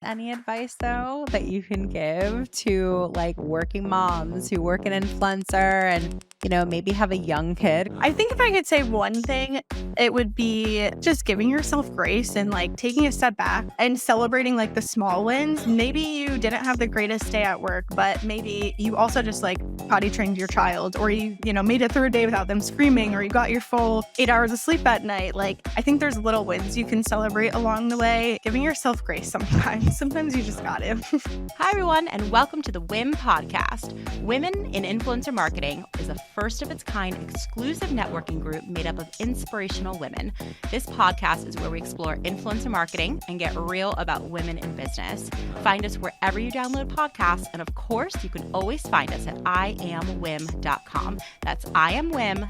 Any advice though that you can give to like working moms who work in influencer and, maybe have a young kid? I think if I could say one thing, it would be just giving yourself grace and like taking a step back and celebrating like the small wins. Maybe you didn't have the greatest day at work, but maybe you also just like potty trained your child, or you made it through a day without them screaming, or you got your full 8 hours of sleep at night. Like, I think there's little wins you can celebrate along the way. Giving yourself grace sometimes. Sometimes you just got it. Hi, everyone, and welcome to the WIM podcast. Women in Influencer Marketing is a first of its kind exclusive networking group made up of inspirational women. This podcast is where we explore influencer marketing and get real about women in business. Find us wherever you download podcasts, and of course, you can always find us at iamwim.com. That's iamwim.com.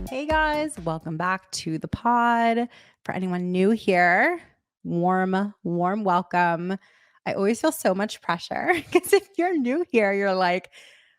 Hey guys, welcome back to the pod. For anyone new here, warm welcome. I always feel so much pressure because if you're new here, you're like,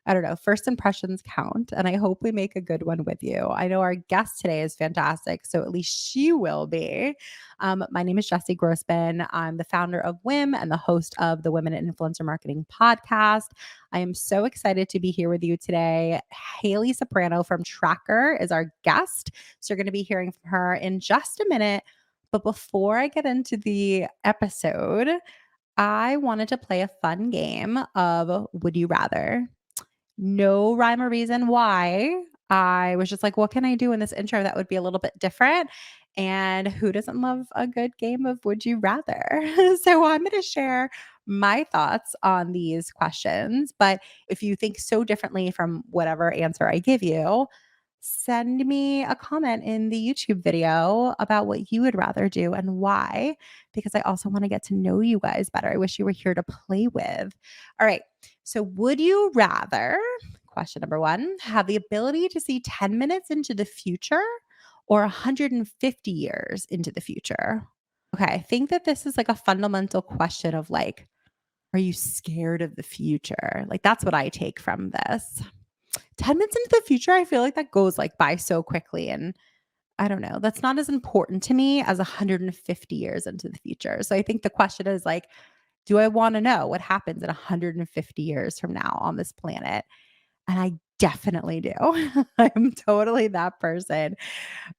I don't know, first impressions count. And I hope we make a good one with you. I know our guest today is fantastic, so at least she will be. My name is Jessy Grossman. I'm the founder of WIM and the host of the Women in Influencer Marketing podcast. I am so excited to be here with you today. Halie Soprano from Traackr is our guest. So you're going to be hearing from her in just a minute. But before I get into the episode, I wanted to play a fun game of Would You Rather? No rhyme or reason why. I was just like, what can I do in this intro that would be a little bit different? And who doesn't love a good game of Would You Rather? So I'm going to share my thoughts on these questions. But if you think so differently from whatever answer I give you, send me a comment in the YouTube video about what you would rather do and why, because I also want to get to know you guys better. I wish you were here to play with. All right. So, would you rather, question number one, have the ability to see 10 minutes into the future or 150 years into the future? Okay. I think that this is like a fundamental question of like, are you scared of the future? Like, that's what I take from this. 10 minutes into the future, I feel like that goes like by so quickly. And I don't know, that's not as important to me as 150 years into the future. So I think the question is like, do I want to know what happens in 150 years from now on this planet? And I definitely do. I'm totally that person.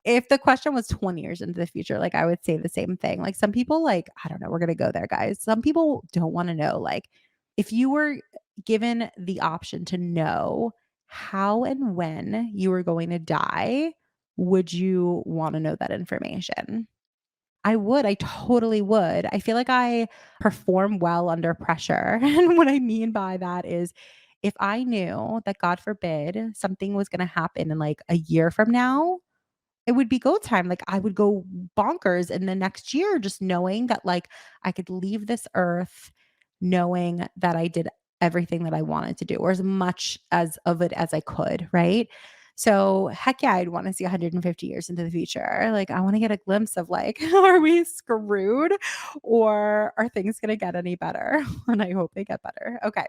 If the question was 20 years into the future, like I would say the same thing. Like some people, like, I don't know, we're going to go there, guys. Some people don't want to know. Like, if you were given the option to know how and when you were going to die, would you want to know that information? I would. I totally would. I feel like I perform well under pressure. And what I mean by that is if I knew that, God forbid, something was going to happen in like a year from now, it would be go time. Like I would go bonkers in the next year just knowing that like I could leave this earth knowing that I did everything that I wanted to do or as much as of it as I could, right? So heck yeah, I'd want to see 150 years into the future. Like I want to get a glimpse of like, are we screwed or are things going to get any better? And I hope they get better. Okay.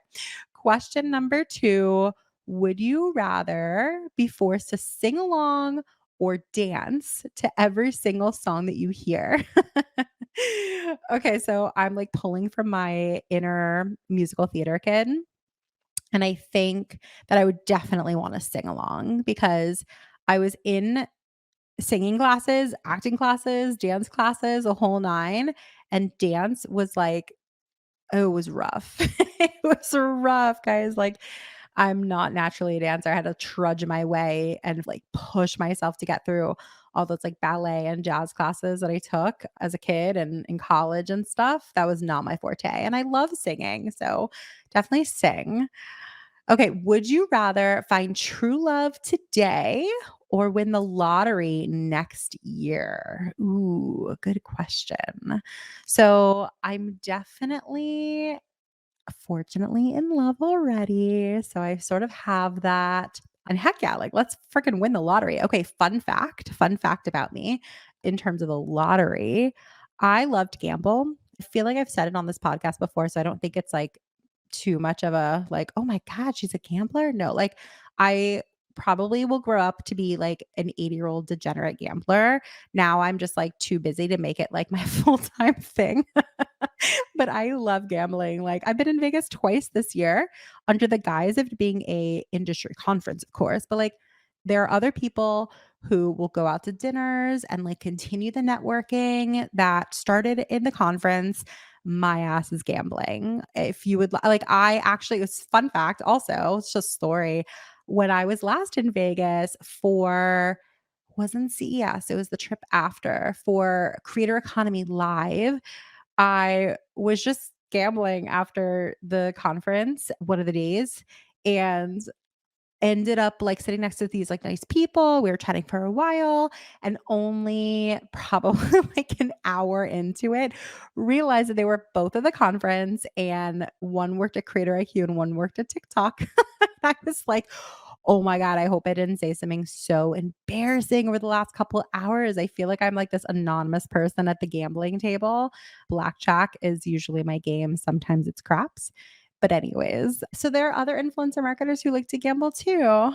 Question number two. Would you rather be forced to sing along or dance to every single song that you hear? Okay, so I'm like pulling from my inner musical theater kid. And I think that I would definitely want to sing along because I was in singing classes, acting classes, dance classes, a whole nine. And dance was like, oh, it was rough. It was rough, guys. Like, I'm not naturally a dancer. I had to trudge my way and like push myself to get through all those like ballet and jazz classes that I took as a kid and in college and stuff. That was not my forte. And I love singing. So definitely sing. Okay. Would you rather find true love today or win the lottery next year? Ooh, good question. So I'm definitely fortunately in love already. So I sort of have that. And heck yeah, like let's freaking win the lottery. Okay, fun fact about me in terms of the lottery. I love to gamble. I feel like I've said it on this podcast before, so I don't think it's like too much of a like, oh my God, she's a gambler. No, like I probably will grow up to be like an 80-year-old degenerate gambler. Now I'm just like too busy to make it like my full-time thing. But I love gambling. Like I've been in Vegas twice this year under the guise of being a industry conference, of course, but like there are other people who will go out to dinners and like continue the networking that started in the conference. My ass is gambling. If you would like, I actually, it's fun fact also, it's just story. When I was last in Vegas for, wasn't CES, it was the trip after for Creator Economy Live. I was just gambling after the conference one of the days and ended up like sitting next to these like nice people. We were chatting for a while and only probably like an hour into it, realized that they were both at the conference and one worked at Creator IQ and one worked at TikTok. I was like, oh my God, I hope I didn't say something so embarrassing over the last couple of hours. I feel like I'm like this anonymous person at the gambling table. Blackjack is usually my game. Sometimes it's craps. But anyways, so there are other influencer marketers who like to gamble too.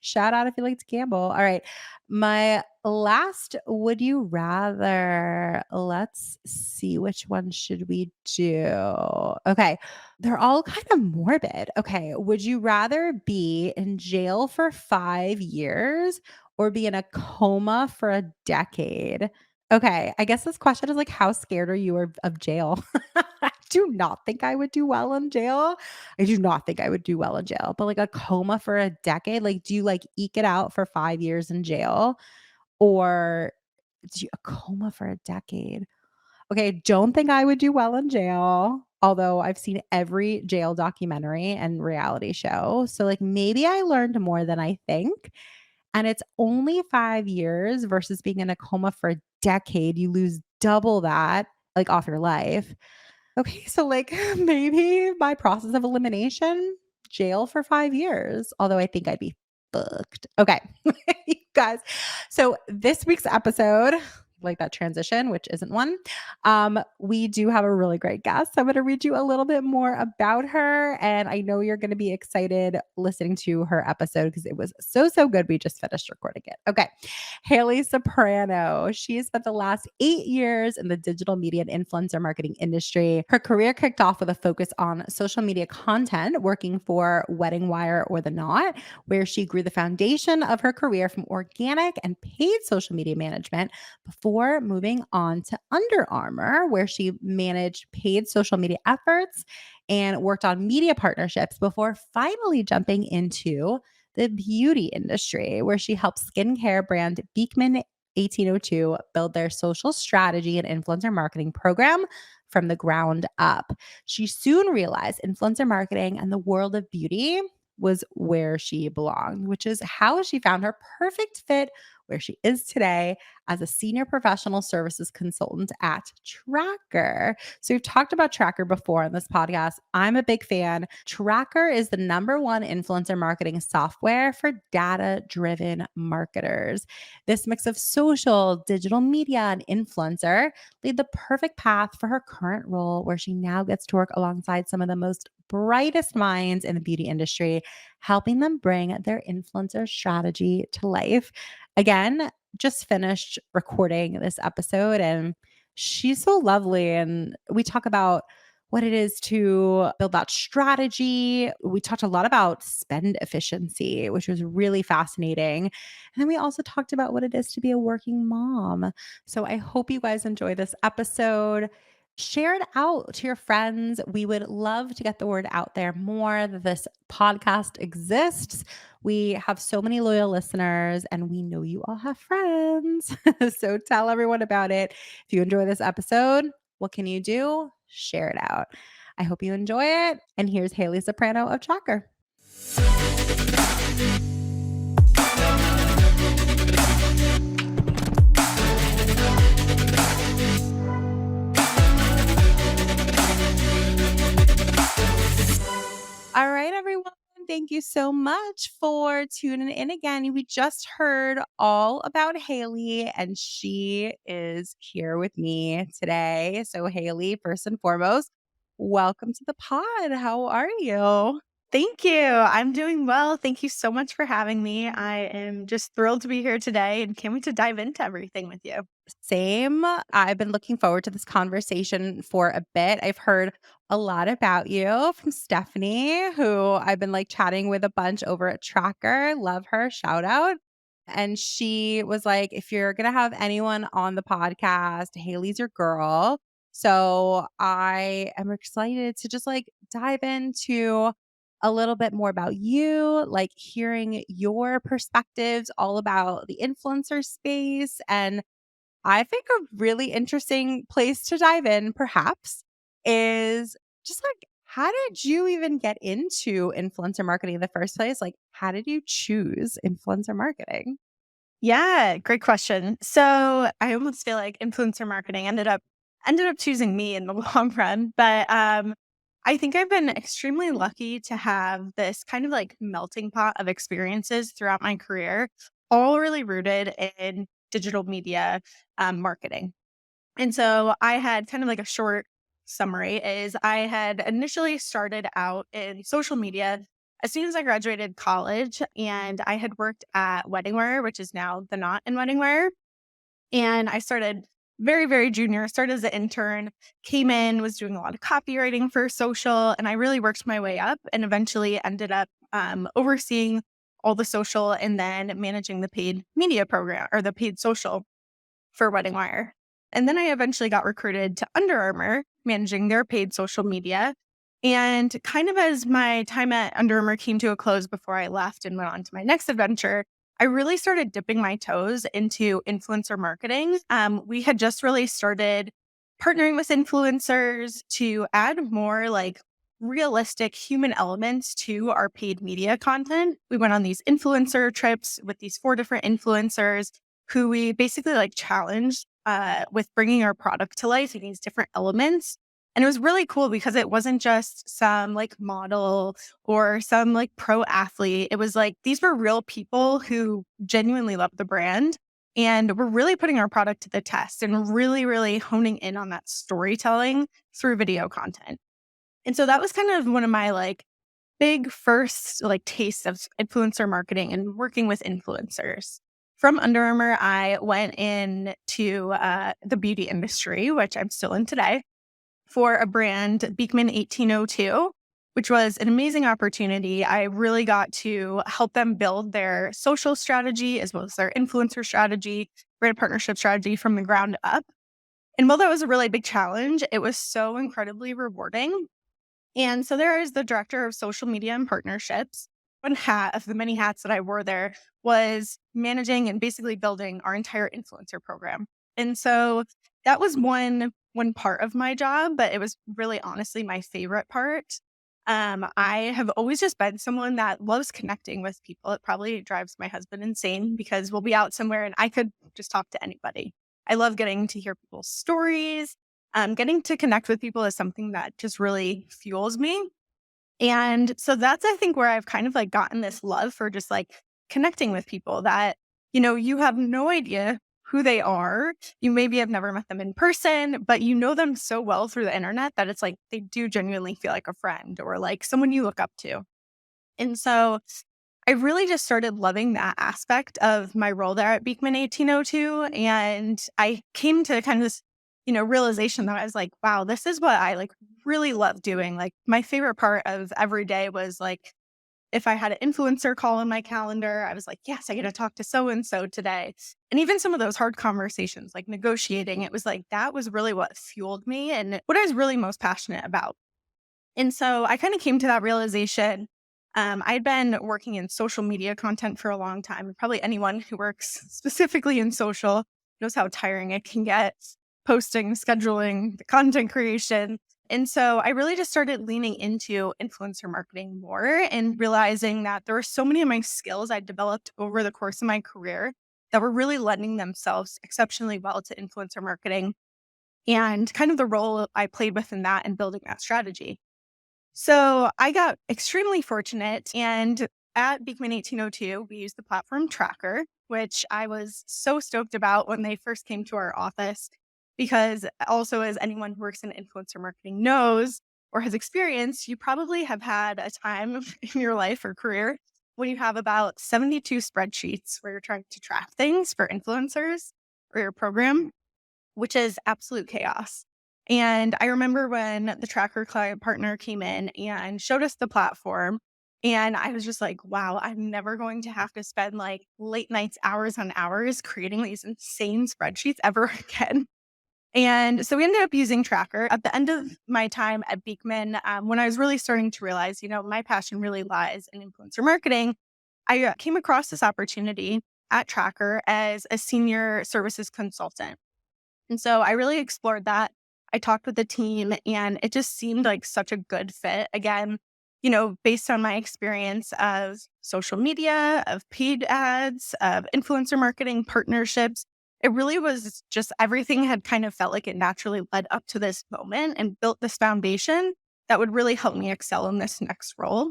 Shout out if you like to gamble. All right. My last would you rather. Let's see which one should we do. Okay. They're all kind of morbid. Okay. Would you rather be in jail for 5 years or be in a coma for a decade? Okay, I guess this question is like, how scared are you of jail? I do not think I would do well in jail. I do not think I would do well in jail. But like a coma for a decade, like, do you like eke it out for 5 years in jail, or do you, a coma for a decade? Okay, don't think I would do well in jail. Although I've seen every jail documentary and reality show. So like maybe I learned more than I think. And it's only 5 years versus being in a coma for a decade. You lose double that, like, off your life. Okay, so, like, maybe by process of elimination, jail for 5 years, although I think I'd be fucked. Okay, you guys, so this week's episode, like that transition, which isn't one, we do have a really great guest. So I'm gonna read you a little bit more about her, and I know you're gonna be excited listening to her episode because it was so, so good. We just finished recording it. Okay, Halie Soprano. She has spent the last 8 years in the digital media and influencer marketing industry. Her career kicked off with a focus on social media content, working for Wedding Wire or The Knot, where she grew the foundation of her career from organic and paid social media management before moving on to Under Armour, where she managed paid social media efforts and worked on media partnerships before finally jumping into the beauty industry, where she helped skincare brand Beekman 1802 build their social strategy and influencer marketing program from the ground up. She soon realized influencer marketing and the world of beauty was where she belonged, which is how she found her perfect fit where she is today as a senior professional services consultant at Traackr. So we've talked about Traackr before on this podcast. I'm a big fan. Traackr is the #1 influencer marketing software for data-driven marketers. This mix of social, digital media, and influencer laid the perfect path for her current role, where she now gets to work alongside some of the most brightest minds in the beauty industry, helping them bring their influencer strategy to life. Again, just finished recording this episode and she's so lovely. And we talk about what it is to build that strategy. We talked a lot about spend efficiency, which was really fascinating. And then we also talked about what it is to be a working mom. So I hope you guys enjoy this episode. Share it out to your friends. We would love to get the word out there more that this podcast exists. We have so many loyal listeners and we know you all have friends. So tell everyone about it. If you enjoy this episode, what can you do? Share it out. I hope you enjoy it. And here's Halie Soprano of Traackr. All right, everyone. Thank you so much for tuning in again. We just heard all about Halie, and she is here with me today. So, Halie, first and foremost, welcome to the pod. How are you? Thank you. I'm doing well. Thank you so much for having me. I am just thrilled to be here today and can't wait to dive into everything with you. Same. I've been looking forward to this conversation for a bit. I've heard a lot about you from Stephanie, who I've been like chatting with a bunch over at Traackr. Love her. Shout out. And she was like, if you're going to have anyone on the podcast, Haley's your girl. So I am excited to just like dive into a little bit more about you, like hearing your perspectives all about the influencer space. And I think a really interesting place to dive in, perhaps, is just like, how did you even get into influencer marketing in the first place? Like, how did you choose influencer marketing? Yeah, great question. So I almost feel like influencer marketing ended up choosing me in the long run. But I think I've been extremely lucky to have this kind of like melting pot of experiences throughout my career, all really rooted in digital media marketing. And so I had kind of like a short summary is I had initially started out in social media as soon as I graduated college, and I had worked at Wedding Wear, which is now the Knot in Wedding Wear. And I started very, very junior, started as an intern, came in, was doing a lot of copywriting for social, and I really worked my way up and eventually ended up overseeing all the social and then managing the paid media program or the paid social for Wedding Wire. And then I eventually got recruited to Under Armour, managing their paid social media. And kind of as my time at Under Armour came to a close before I left and went on to my next adventure, I really started dipping my toes into influencer marketing. We had just really started partnering with influencers to add more like realistic human elements to our paid media content. We went on these influencer trips with these 4 different influencers who we basically like challenged with bringing our product to life in these different elements. And it was really cool because it wasn't just some like model or some like pro athlete. It was like these were real people who genuinely loved the brand and were really putting our product to the test and really, really honing in on that storytelling through video content. And so that was kind of one of my like big first like taste of influencer marketing and working with influencers. From Under Armour, I went into the beauty industry, which I'm still in today, for a brand, Beekman 1802, which was an amazing opportunity. I really got to help them build their social strategy as well as their influencer strategy, brand partnership strategy from the ground up. And while that was a really big challenge, it was so incredibly rewarding. And so there is the director of social media and partnerships. One hat of the many hats that I wore there was managing and basically building our entire influencer program. And so that was one part of my job, but it was really honestly my favorite part. I have always just been someone that loves connecting with people. It probably drives my husband insane because we'll be out somewhere and I could just talk to anybody. I love getting to hear people's stories. Getting to connect with people is something that just really fuels me. And so that's, I think, where I've kind of like gotten this love for just like connecting with people that, you have no idea who they are. You maybe have never met them in person, but you know them so well through the internet that it's like they do genuinely feel like a friend or like someone you look up to. And so I really just started loving that aspect of my role there at Beekman 1802. And I came to kind of this, realization that I was like, wow, this is what I like really love doing. Like my favorite part of every day was like, if I had an influencer call in my calendar, I was like, yes, I get to talk to so and so today. And even some of those hard conversations, like negotiating, it was like that was really what fueled me and what I was really most passionate about. And so I kind of came to that realization. I'd been working in social media content for a long time. And probably anyone who works specifically in social knows how tiring it can get posting, scheduling, the content creation. And so I really just started leaning into influencer marketing more and realizing that there were so many of my skills I developed over the course of my career that were really lending themselves exceptionally well to influencer marketing and kind of the role I played within that and building that strategy. So I got extremely fortunate. And at Beekman 1802, we used the platform Traackr, which I was so stoked about when they first came to our office. Because also, as anyone who works in influencer marketing knows, or has experienced, you probably have had a time in your life or career when you have about 72 spreadsheets where you're trying to track things for influencers or your program, which is absolute chaos. And I remember when the Traackr client partner came in and showed us the platform, and I was just like, wow, I'm never going to have to spend like late nights, hours on hours creating these insane spreadsheets ever again. And so we ended up using Traackr. At the end of my time at Beekman, when I was really starting to realize, my passion really lies in influencer marketing, I came across this opportunity at Traackr as a senior services consultant. And so I really explored that. I talked with the team and it just seemed like such a good fit. Again, based on my experience of social media, of paid ads, of influencer marketing partnerships, it really was just everything had kind of felt like it naturally led up to this moment and built this foundation that would really help me excel in this next role.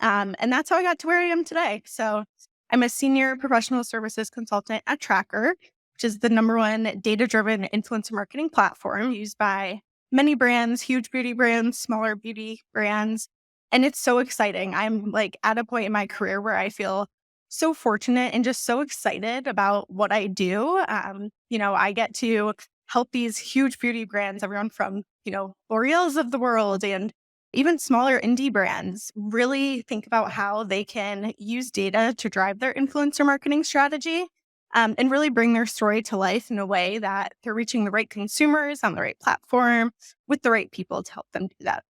And that's how I got to where I am today. So I'm a senior professional services consultant at Traackr, which is the number one data-driven influencer marketing platform used by many brands, huge beauty brands, smaller beauty brands. And it's so exciting. I'm like at a point in my career where I feel so fortunate and just so excited about what I do. I get to help these huge beauty brands, everyone from, L'Oreal's of the world and even smaller indie brands really think about how they can use data to drive their influencer marketing strategy, and really bring their story to life in a way that they're reaching the right consumers on the right platform with the right people to help them do that.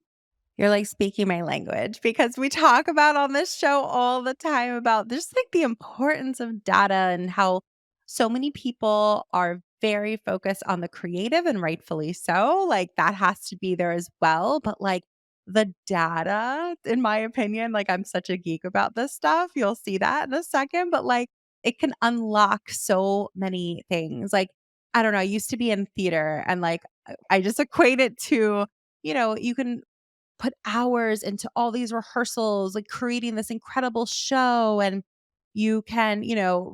You're like speaking my language because we talk about on this show all the time about just like the importance of data and how so many people are very focused on the creative and rightfully so. Like that has to be there as well. But like the data, in my opinion, like I'm such a geek about this stuff. You'll see that in a second, but like it can unlock so many things. Like, I don't know, I used to be in theater and like I just equate it to, you can put hours into all these rehearsals, like creating this incredible show. And you can,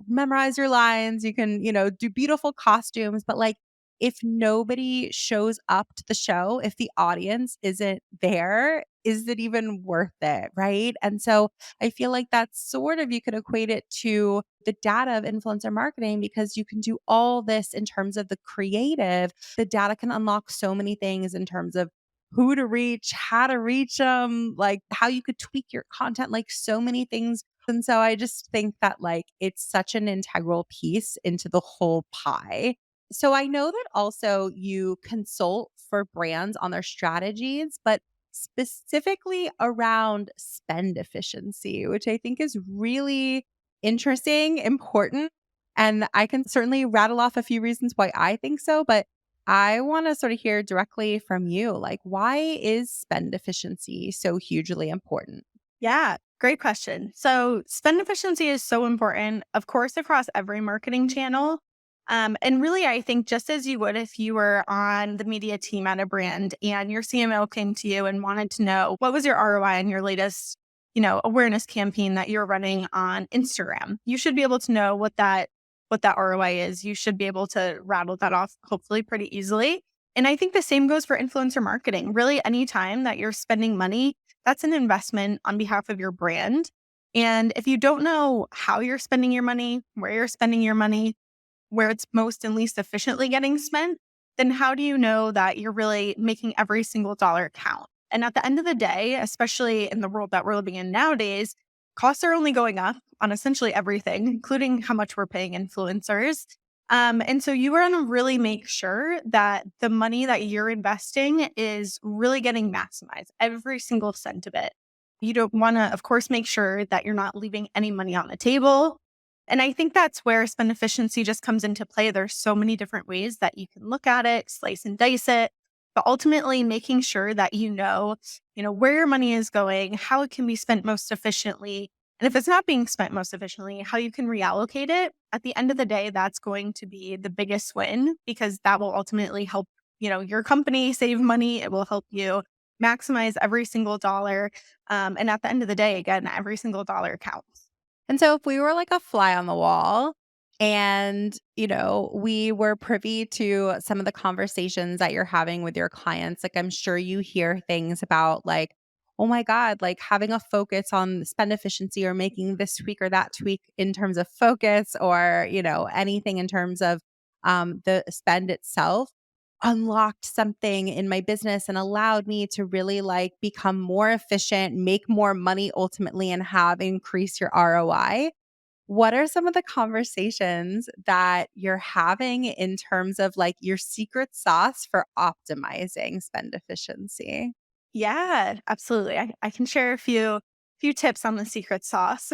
memorize your lines, you can, do beautiful costumes. But like, if nobody shows up to the show, if the audience isn't there, is it even worth it? Right. And so I feel like that's sort of, you could equate it to the data of influencer marketing because you can do all this in terms of the creative. The data can unlock so many things in terms of who to reach, how to reach them, like how you could tweak your content, like so many things. And so I just think that like it's such an integral piece into the whole pie. So I know that also you consult for brands on their strategies, but specifically around spend efficiency, which I think is really interesting, important. And I can certainly rattle off a few reasons why I think so, but I want to sort of hear directly from you. Like, why is spend efficiency so hugely important? Yeah, great question. So, spend efficiency is so important, of course, across every marketing channel. And really, I think just as you would if you were on the media team at a brand and your CMO came to you and wanted to know what was your ROI on your latest, awareness campaign that you're running on Instagram, you should be able to know what that ROI is. You should be able to rattle that off hopefully pretty easily. And I think the same goes for influencer marketing. Really, anytime that you're spending money, that's an investment on behalf of your brand. And if you don't know how you're spending your money, where you're spending your money, where it's most and least efficiently getting spent, then how do you know that you're really making every single dollar count? And at the end of the day, especially in the world that we're living in nowadays, costs are only going up on essentially everything, including how much we're paying influencers. And so you want to really make sure that the money that you're investing is really getting maximized, every single cent of it. You don't want to, of course, make sure that you're not leaving any money on the table. And I think that's where spend efficiency just comes into play. There's so many different ways that you can look at it, slice and dice it, but ultimately making sure that where your money is going, how it can be spent most efficiently. And if it's not being spent most efficiently, how you can reallocate it. At the end of the day, that's going to be the biggest win because that will ultimately help, your company save money. It will help you maximize every single dollar. And at the end of the day, again, every single dollar counts. And so if we were like a fly on the wall And, we were privy to some of the conversations that you're having with your clients. Like, I'm sure you hear things about, like, oh my God, like having a focus on spend efficiency or making this tweak or that tweak in terms of focus or, anything in terms of the spend itself unlocked something in my business and allowed me to really like become more efficient, make more money ultimately, and have increase your ROI. What are some of the conversations that you're having in terms of like your secret sauce for optimizing spend efficiency? Yeah, absolutely. I can share a few tips on the secret sauce.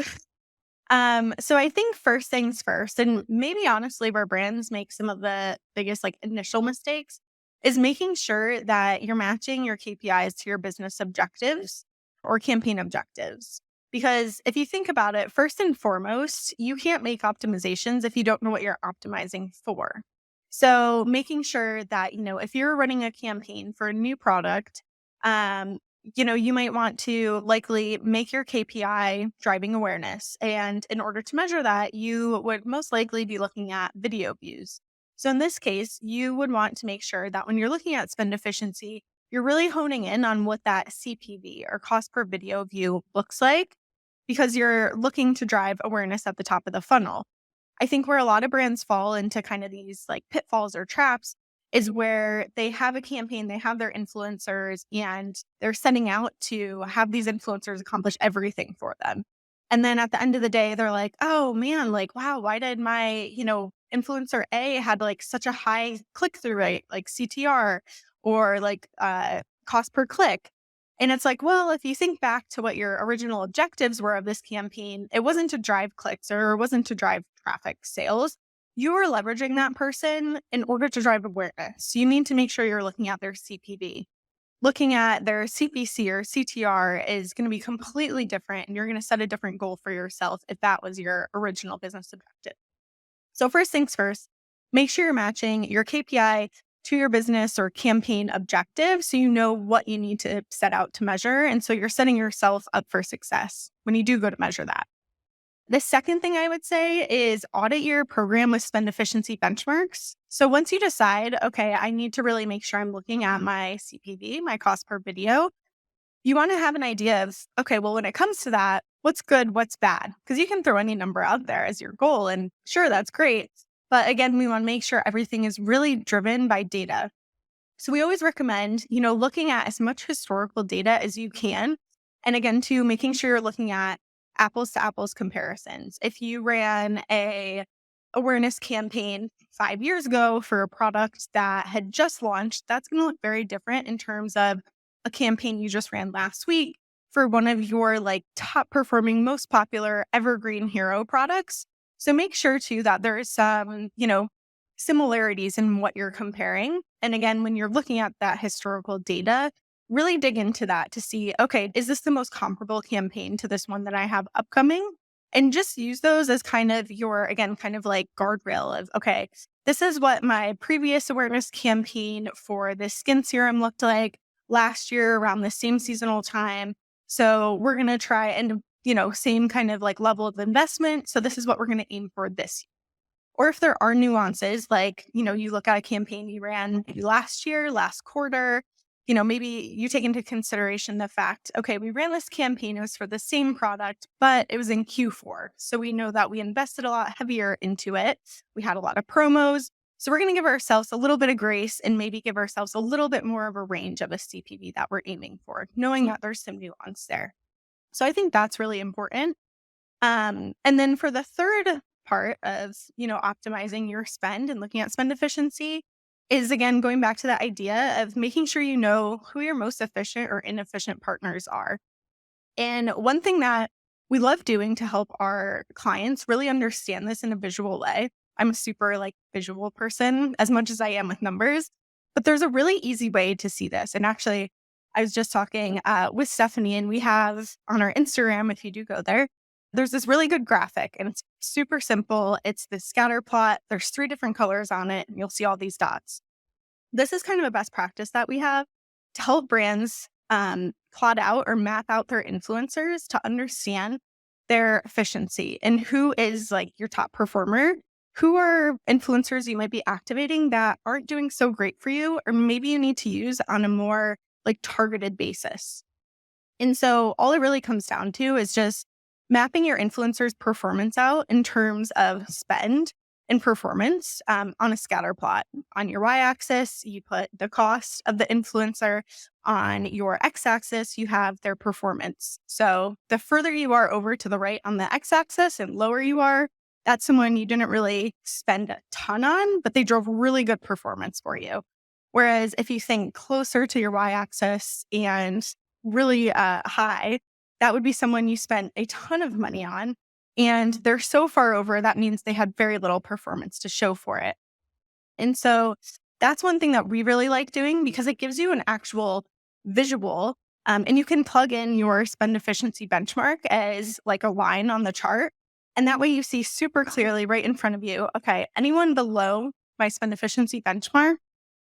So I think first things first, and maybe honestly where brands make some of the biggest like initial mistakes is making sure that you're matching your KPIs to your business objectives or campaign objectives. Because if you think about it, first and foremost, you can't make optimizations if you don't know what you're optimizing for. So making sure that, if you're running a campaign for a new product, um, you might want to likely make your KPI driving awareness. And in order to measure that, you would most likely be looking at video views. So in this case, you would want to make sure that when you're looking at spend efficiency, you're really honing in on what that CPV or cost per video view looks like because you're looking to drive awareness at the top of the funnel. I think where a lot of brands fall into kind of these like pitfalls or traps is where they have a campaign, they have their influencers, and they're setting out to have these influencers accomplish everything for them. And then at the end of the day, they're like, oh man, like, wow, why did my, influencer A had like such a high click through rate, like CTR or like cost per click? And it's like, well, if you think back to what your original objectives were of this campaign, it wasn't to drive clicks or it wasn't to drive traffic sales. You are leveraging that person in order to drive awareness. You need to make sure you're looking at their CPV. Looking at their CPC or CTR is going to be completely different, and you're going to set a different goal for yourself if that was your original business objective. So, first things first, make sure you're matching your KPI to your business or campaign objective so you know what you need to set out to measure. And so you're setting yourself up for success when you do go to measure that. The second thing I would say is audit your program with spend efficiency benchmarks. So once you decide, okay, I need to really make sure I'm looking at my CPV, my cost per video, you want to have an idea of, okay, well, when it comes to that, what's good, what's bad? Because you can throw any number out there as your goal. And sure, that's great. But again, we want to make sure everything is really driven by data. So we always recommend, looking at as much historical data as you can. And again, too, making sure you're looking at apples to apples comparisons. If you ran a awareness campaign 5 years ago for a product that had just launched, that's going to look very different in terms of a campaign you just ran last week for one of your like top performing, most popular evergreen hero products. So make sure too that there is some, similarities in what you're comparing. And again, when you're looking at that historical data, really dig into that to see, okay, is this the most comparable campaign to this one that I have upcoming? And just use those as kind of your, again, kind of like guardrail of, okay, this is what my previous awareness campaign for this skin serum looked like last year around the same seasonal time. So we're going to try and, same kind of like level of investment. So this is what we're going to aim for this year. Or if there are nuances, like, you look at a campaign you ran maybe last year, last quarter, maybe you take into consideration the fact, okay, we ran this campaign, it was for the same product, but it was in Q4. So we know that we invested a lot heavier into it. We had a lot of promos. So we're going to give ourselves a little bit of grace and maybe give ourselves a little bit more of a range of a CPV that we're aiming for, knowing that there's some nuance there. So I think that's really important. And then for the third part of, optimizing your spend and looking at spend efficiency is again, going back to that idea of making sure you know who your most efficient or inefficient partners are. And one thing that we love doing to help our clients really understand this in a visual way. I'm a super like visual person as much as I am with numbers, but there's a really easy way to see this. And actually, I was just talking with Stephanie, and we have on our Instagram, if you do go there, there's this really good graphic and it's super simple. It's the scatter plot. There's 3 different colors on it and you'll see all these dots. This is kind of a best practice that we have to help brands plot out or map out their influencers to understand their efficiency and who is like your top performer, who are influencers you might be activating that aren't doing so great for you, or maybe you need to use on a more like targeted basis. And so all it really comes down to is just mapping your influencer's performance out in terms of spend and performance on a scatter plot. On your y-axis, you put the cost of the influencer. On your x-axis, you have their performance. So the further you are over to the right on the x-axis and lower you are, that's someone you didn't really spend a ton on, but they drove really good performance for you. Whereas if you think closer to your y-axis and really high, that would be someone you spent a ton of money on. And they're so far over, that means they had very little performance to show for it. And so that's one thing that we really like doing because it gives you an actual visual. And you can plug in your spend efficiency benchmark as like a line on the chart. And that way you see super clearly right in front of you, okay, anyone below my spend efficiency benchmark,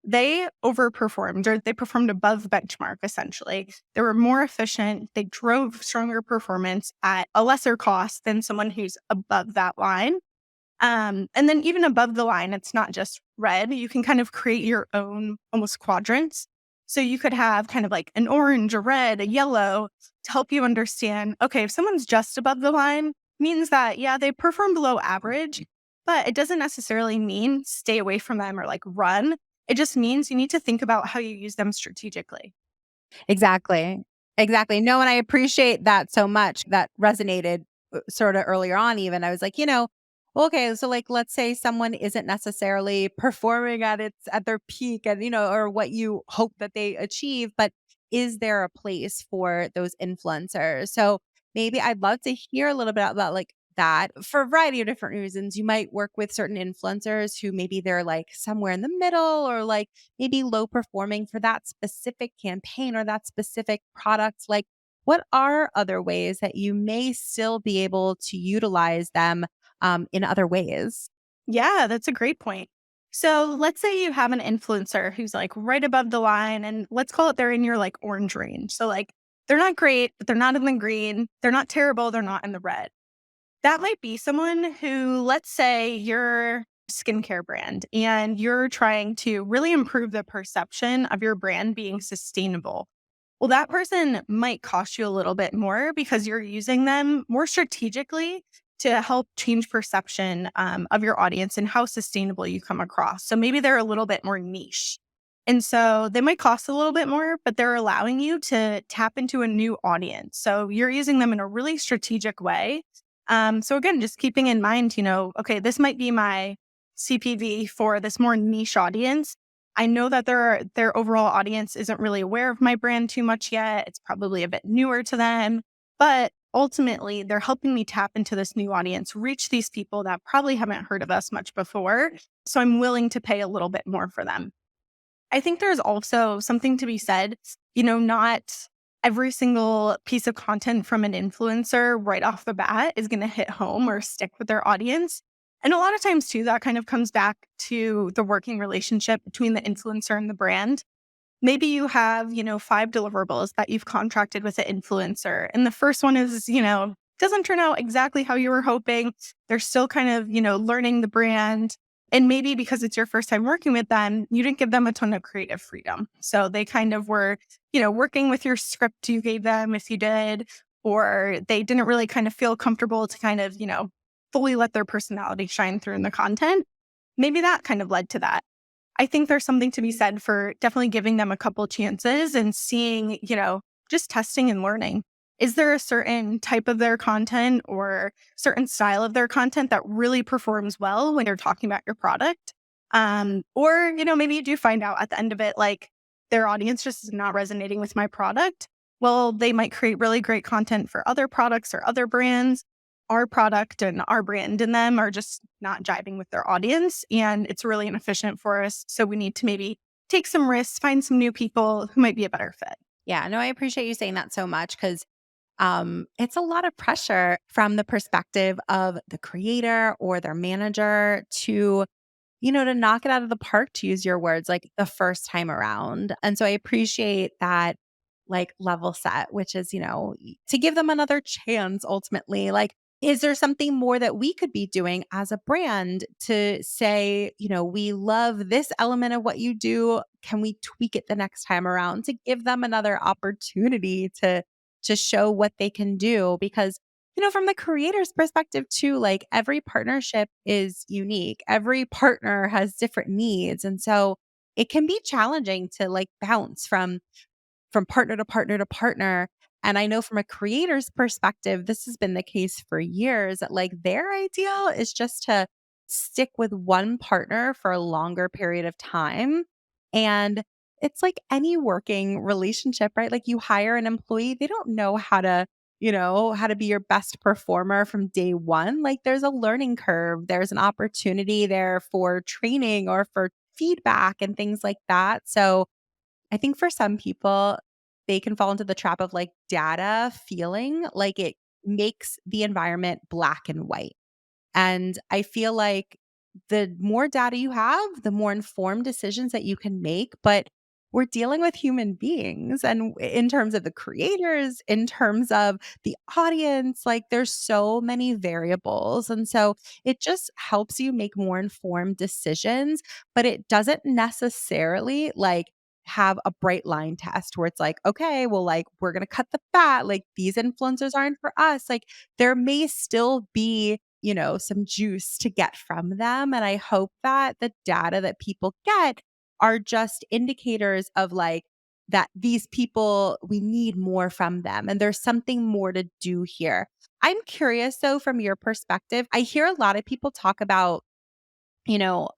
they overperformed or they performed above benchmark, essentially. They were more efficient. They drove stronger performance at a lesser cost than someone who's above that line. And then even above the line, it's not just red. You can kind of create your own almost quadrants. So you could have kind of like an orange, a red, a yellow to help you understand, okay, if someone's just above the line, means that, yeah, they perform below average, but it doesn't necessarily mean stay away from them or like run. It just means you need to think about how you use them strategically. Exactly. Exactly. No, and I appreciate that so much. That resonated sort of earlier on, even. I was like, okay, so like let's say someone isn't necessarily performing at their peak and or what you hope that they achieve, but is there a place for those influencers? So maybe I'd love to hear a little bit about like that for a variety of different reasons. You might work with certain influencers who maybe they're like somewhere in the middle or like maybe low performing for that specific campaign or that specific product. Like, what are other ways that you may still be able to utilize them in other ways? Yeah, that's a great point. So let's say you have an influencer who's like right above the line, and let's call it they're in your like orange range. So, like, they're not great, but they're not in the green. They're not terrible. They're not in the red. That might be someone who, let's say you're a skincare brand and you're trying to really improve the perception of your brand being sustainable. Well, that person might cost you a little bit more because you're using them more strategically to help change perception of your audience and how sustainable you come across. So maybe they're a little bit more niche. And so they might cost a little bit more, but they're allowing you to tap into a new audience. So you're using them in a really strategic way. So again, just keeping in mind, okay, this might be my CPV for this more niche audience. I know that their overall audience isn't really aware of my brand too much yet. It's probably a bit newer to them, but ultimately they're helping me tap into this new audience, reach these people that probably haven't heard of us much before. So I'm willing to pay a little bit more for them. I think there's also something to be said, not every single piece of content from an influencer right off the bat is going to hit home or stick with their audience. And a lot of times, too, that kind of comes back to the working relationship between the influencer and the brand. Maybe you have, 5 deliverables that you've contracted with the influencer. And the first one is, doesn't turn out exactly how you were hoping. They're still kind of, learning the brand. And maybe because it's your first time working with them, you didn't give them a ton of creative freedom. So they kind of were, working with your script you gave them if you did, or they didn't really kind of feel comfortable to kind of, fully let their personality shine through in the content. Maybe that kind of led to that. I think there's something to be said for definitely giving them a couple chances and seeing, just testing and learning. Is there a certain type of their content or certain style of their content that really performs well when you're talking about your product? Or, maybe you do find out at the end of it, like their audience just is not resonating with my product. Well, they might create really great content for other products or other brands. Our product and our brand in them are just not jiving with their audience. And it's really inefficient for us. So we need to maybe take some risks, find some new people who might be a better fit. Yeah, no, I appreciate you saying that so much because it's a lot of pressure from the perspective of the creator or their manager to knock it out of the park, to use your words, like the first time around. And so I appreciate that like level set, which is, to give them another chance ultimately. Like, is there something more that we could be doing as a brand to say, we love this element of what you do. Can we tweak it the next time around to give them another opportunity to show what they can do? Because, from the creator's perspective too, like every partnership is unique. Every partner has different needs. And so it can be challenging to like bounce from partner to partner to partner. And I know from a creator's perspective, this has been the case for years that like their ideal is just to stick with one partner for a longer period of time. And it's like any working relationship, right? Like you hire an employee, they don't know how to be your best performer from day one. Like there's a learning curve, there's an opportunity there for training or for feedback and things like that. So I think for some people, they can fall into the trap of like data feeling like it makes the environment black and white. And I feel like the more data you have, the more informed decisions that you can make. But we're dealing with human beings. And in terms of the creators, in terms of the audience, like there's so many variables. And so it just helps you make more informed decisions, but it doesn't necessarily like have a bright line test where it's like, okay, well, like we're going to cut the fat. Like these influencers aren't for us. Like there may still be some juice to get from them. And I hope that the data that people get are just indicators of like that these people, we need more from them. And there's something more to do here. I'm curious though, from your perspective, I hear a lot of people talk about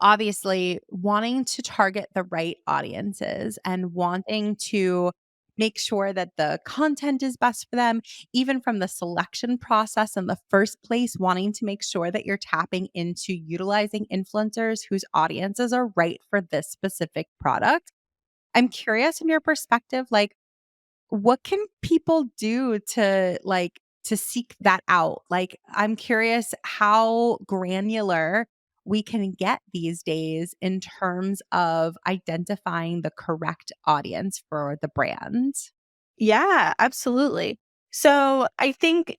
obviously wanting to target the right audiences and wanting to make sure that the content is best for them, even from the selection process in the first place, wanting to make sure that you're tapping into utilizing influencers whose audiences are right for this specific product. I'm curious from your perspective, like, what can people do to seek that out? Like, I'm curious how granular we can get these days in terms of identifying the correct audience for the brand. Yeah, absolutely. So I think,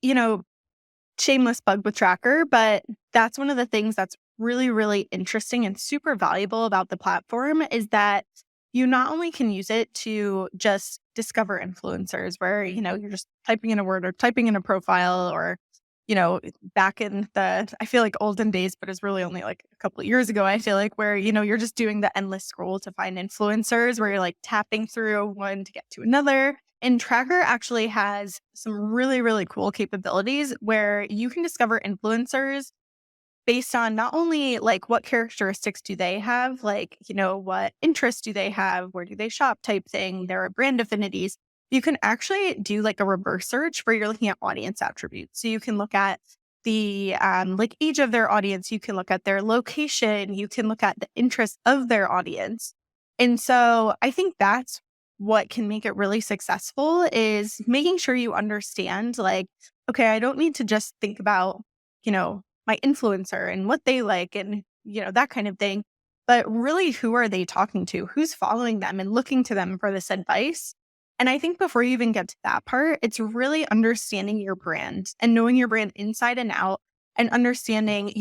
shameless plug with Traackr, but that's one of the things that's really, really interesting and super valuable about the platform is that you not only can use it to just discover influencers where, you're just typing in a word or typing in a profile or, back in the, I feel like olden days, but it's really only like a couple of years ago, I feel like where, you're just doing the endless scroll to find influencers where you're like tapping through one to get to another. And Traackr actually has some really, really cool capabilities where you can discover influencers based on not only like what characteristics do they have, like, what interests do they have, where do they shop type thing, their brand affinities. You can actually do like a reverse search where you're looking at audience attributes. So you can look at the like age of their audience, you can look at their location, you can look at the interests of their audience. And so I think that's what can make it really successful is making sure you understand like, okay, I don't need to just think about, my influencer and what they like and, that kind of thing. But really, who are they talking to? Who's following them and looking to them for this advice? And I think before you even get to that part, it's really understanding your brand and knowing your brand inside and out and understanding,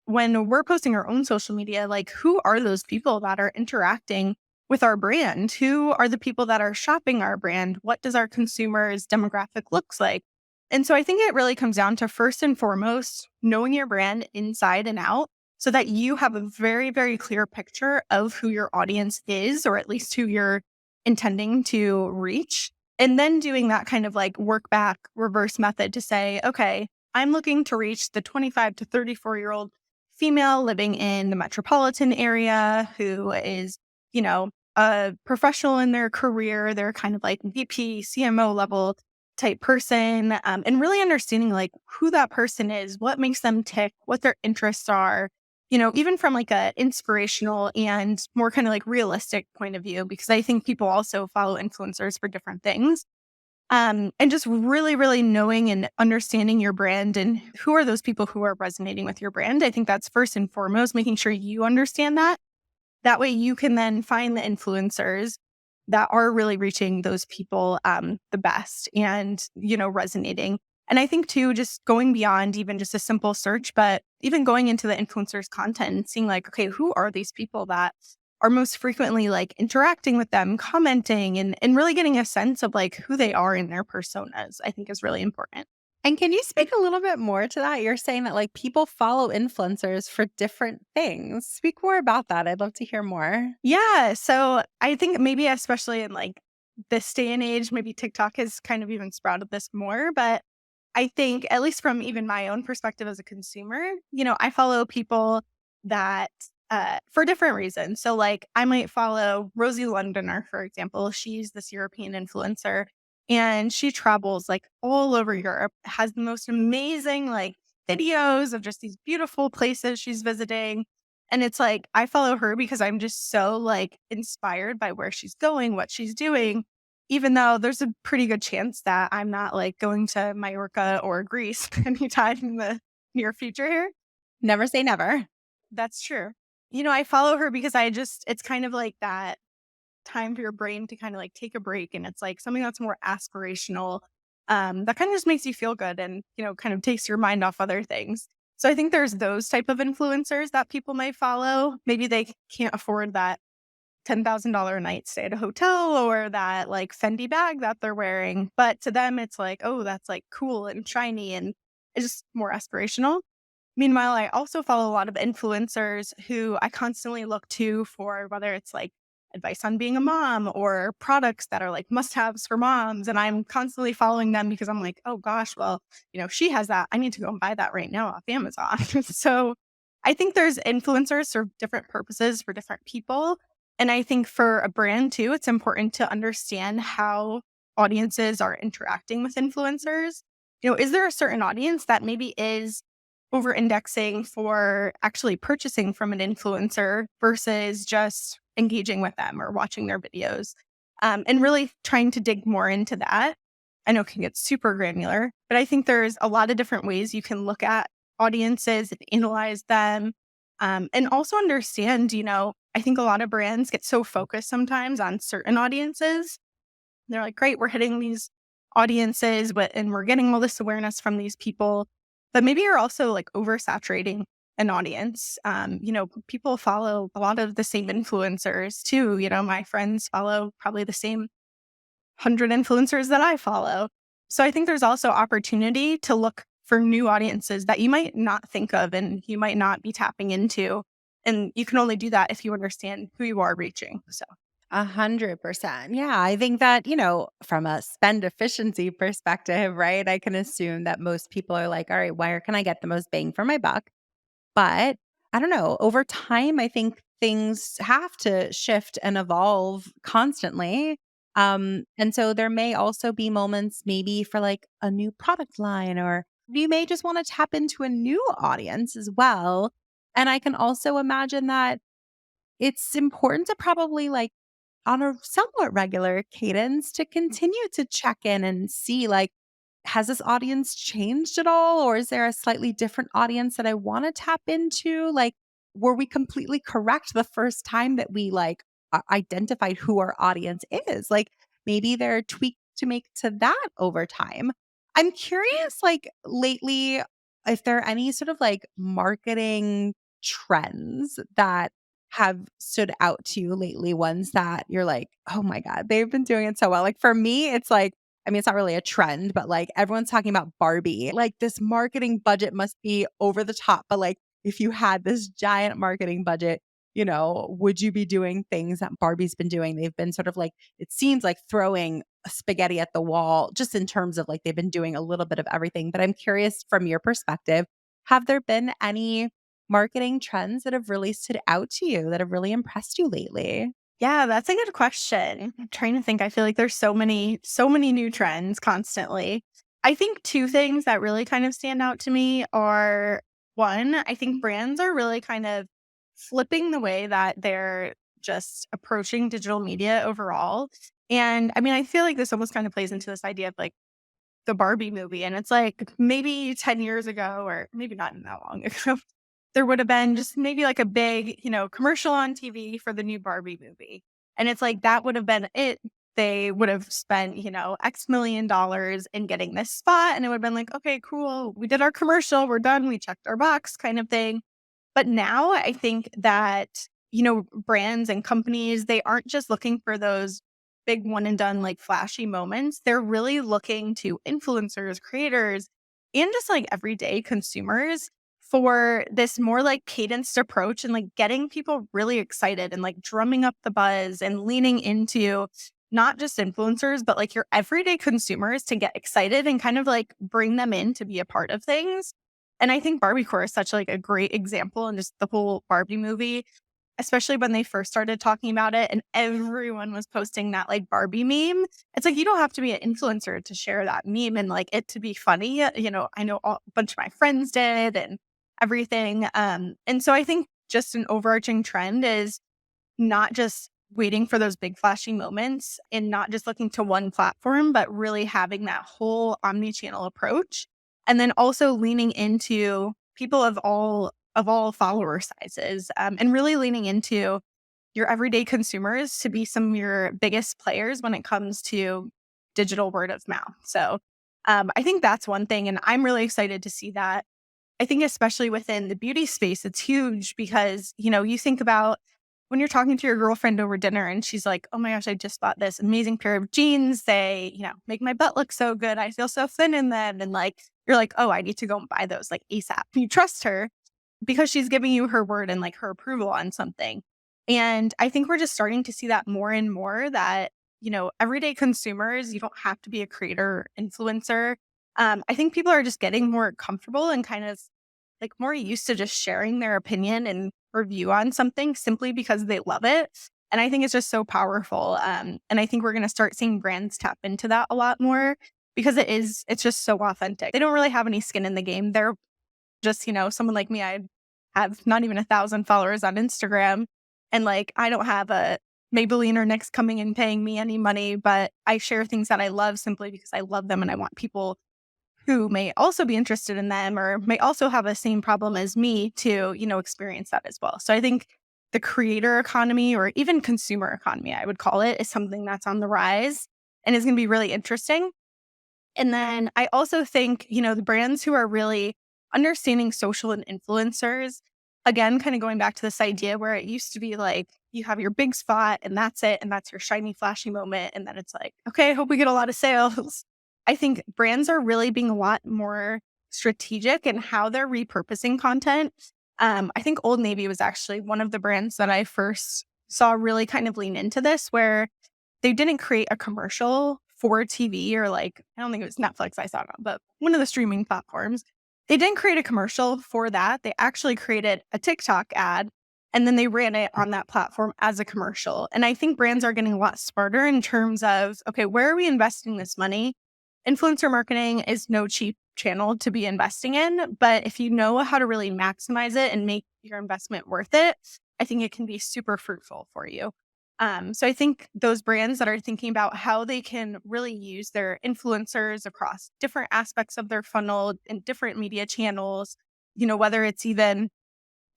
when we're posting our own social media, like who are those people that are interacting with our brand? Who are the people that are shopping our brand? What does our consumers' demographic looks like? And so I think it really comes down to first and foremost, knowing your brand inside and out so that you have a very, very clear picture of who your audience is, or at least who you're intending to reach. And then doing that kind of like work back reverse method to say, okay, I'm looking to reach the 25 to 34-year-old female living in the metropolitan area who is, a professional in their career. They're kind of like VP, CMO level type person, and really understanding like who that person is, what makes them tick, what their interests are, even from like a inspirational and more kind of like realistic point of view, because I think people also follow influencers for different things. And just really, really knowing and understanding your brand and who are those people who are resonating with your brand. I think that's first and foremost, making sure you understand that. That way you can then find the influencers that are really reaching those people the best and, resonating. And I think too, just going beyond even just a simple search, but even going into the influencers' content and seeing like, okay, who are these people that are most frequently like interacting with them, commenting, and really getting a sense of like who they are in their personas, I think is really important. And can you speak a little bit more to that? You're saying that like people follow influencers for different things. Speak more about that. I'd love to hear more. Yeah. So I think maybe especially in like this day and age, maybe TikTok has kind of even sprouted this more, but I think, at least from even my own perspective as a consumer, I follow people that for different reasons. So, like, I might follow Rosie Londoner, for example. She's this European influencer and she travels like all over Europe, has the most amazing, like, videos of just these beautiful places she's visiting. And it's like, I follow her because I'm just so like inspired by where she's going, what she's doing, even though there's a pretty good chance that I'm not like going to Mallorca or Greece anytime in the near future here. Never say never. That's true. I follow her because it's kind of like that time for your brain to kind of like take a break. And it's like something that's more aspirational, that kind of just makes you feel good and, kind of takes your mind off other things. So I think there's those type of influencers that people might follow. Maybe they can't afford that $10,000 a night stay at a hotel or that like Fendi bag that they're wearing. But to them, it's like, oh, that's like cool and shiny and it's just more aspirational. Meanwhile, I also follow a lot of influencers who I constantly look to for whether it's like advice on being a mom or products that are like must haves for moms. And I'm constantly following them because I'm like, oh gosh, well, she has that. I need to go and buy that right now off Amazon. So I think there's influencers for different purposes for different people. And I think for a brand too, it's important to understand how audiences are interacting with influencers. Is there a certain audience that maybe is over indexing for actually purchasing from an influencer versus just engaging with them or watching their videos? And really trying to dig more into that. I know it can get super granular, but I think there's a lot of different ways you can look at audiences and analyze them. And also understand, I think a lot of brands get so focused sometimes on certain audiences. They're like, great, we're hitting these audiences, and we're getting all this awareness from these people. But maybe you're also like oversaturating an audience. People follow a lot of the same influencers too. My friends follow probably the same 100 influencers that I follow. So I think there's also opportunity to look for new audiences that you might not think of and you might not be tapping into. And you can only do that if you understand who you are reaching. So 100%. Yeah. I think that, from a spend efficiency perspective, right? I can assume that most people are like, all right, where can I get the most bang for my buck? But I don't know. Over time, I think things have to shift and evolve constantly. And so there may also be moments maybe for like a new product line, or you may just want to tap into a new audience as well. And I can also imagine that it's important to probably like on a somewhat regular cadence to continue to check in and see like, has this audience changed at all? Or is there a slightly different audience that I want to tap into? Like, were we completely correct the first time that we like identified who our audience is? Like, maybe there are tweaks to make to that over time. I'm curious, like, lately, if there are any sort of like marketing trends that have stood out to you lately, ones that you're like, oh my God, they've been doing it so well. Like, for me, it's like, I mean, it's not really a trend, but like everyone's talking about Barbie. Like, this marketing budget must be over the top. But like, if you had this giant marketing budget, would you be doing things that Barbie's been doing? They've been sort of like, it seems like throwing spaghetti at the wall, just in terms of like they've been doing a little bit of everything. But I'm curious from your perspective, have there been any marketing trends that have really stood out to you, that have really impressed you lately? yeah, that's a good question. I'm trying to think. I feel like there's so many new trends constantly. I think two things that really kind of stand out to me are one, I think brands are really kind of flipping the way that they're just approaching digital media overall. And I mean, I feel like this almost kind of plays into this idea of like the Barbie movie. And it's like maybe 10 years ago, or maybe not that long ago, there would have been just maybe like a big, commercial on TV for the new Barbie movie. And it's like that would have been it. they would have spent, X million dollars in getting this spot. And it would have been like, okay, cool. We did our commercial. We're done. We checked our box kind of thing. But now I think that, brands and companies, they aren't just looking for those big one and done, like flashy moments. They're really looking to influencers, creators, and just like everyday consumers for this more like cadenced approach and like getting people really excited and like drumming up the buzz and leaning into not just influencers, but like your everyday consumers to get excited and kind of like bring them in to be a part of things. And I think Barbiecore is such like a great example, and just the whole Barbie movie, especially when they first started talking about it and everyone was posting that like Barbie meme. It's like, you don't have to be an influencer to share that meme and like it to be funny. I know a bunch of my friends did and everything. And so I think just an overarching trend is not just waiting for those big flashy moments and not just looking to one platform, but really having that whole omni-channel approach. And then also leaning into people of all follower sizes, and really leaning into your everyday consumers to be some of your biggest players when it comes to digital word of mouth. So I think that's one thing. And I'm really excited to see that. I think especially within the beauty space, it's huge because, you think about when you're talking to your girlfriend over dinner and she's like, oh my gosh, I just bought this amazing pair of jeans. They, make my butt look so good. I feel so thin in them. And like, you're like, oh, I need to go and buy those like ASAP. You trust her because she's giving you her word and like her approval on something. And I think we're just starting to see that more and more that, everyday consumers, you don't have to be a creator influencer. I think people are just getting more comfortable and kind of like more used to just sharing their opinion and review on something simply because they love it. And I think it's just so powerful. And I think we're going to start seeing brands tap into that a lot more because it's just so authentic. They don't really have any skin in the game. They're just, someone like me. I have not even 1,000 followers on Instagram. And like, I don't have a Maybelline or NYX coming and paying me any money, but I share things that I love simply because I love them and I want people who may also be interested in them or may also have the same problem as me to, experience that as well. So I think the creator economy or even consumer economy, I would call it, is something that's on the rise and is going to be really interesting. And then I also think, the brands who are really understanding social and influencers, again, kind of going back to this idea where it used to be like you have your big spot and that's it. And that's your shiny, flashy moment. And then it's like, okay, I hope we get a lot of sales. I think brands are really being a lot more strategic in how they're repurposing content. I think Old Navy was actually one of the brands that I first saw really kind of lean into this, where they didn't create a commercial for TV or like, I don't think it was Netflix I saw it on, but one of the streaming platforms. They didn't create a commercial for that. They actually created a TikTok ad and then they ran it on that platform as a commercial. And I think brands are getting a lot smarter in terms of, okay, where are we investing this money? Influencer marketing is no cheap channel to be investing in, but if you know how to really maximize it and make your investment worth it, I think it can be super fruitful for you. So I think those brands that are thinking about how they can really use their influencers across different aspects of their funnel and different media channels, whether it's even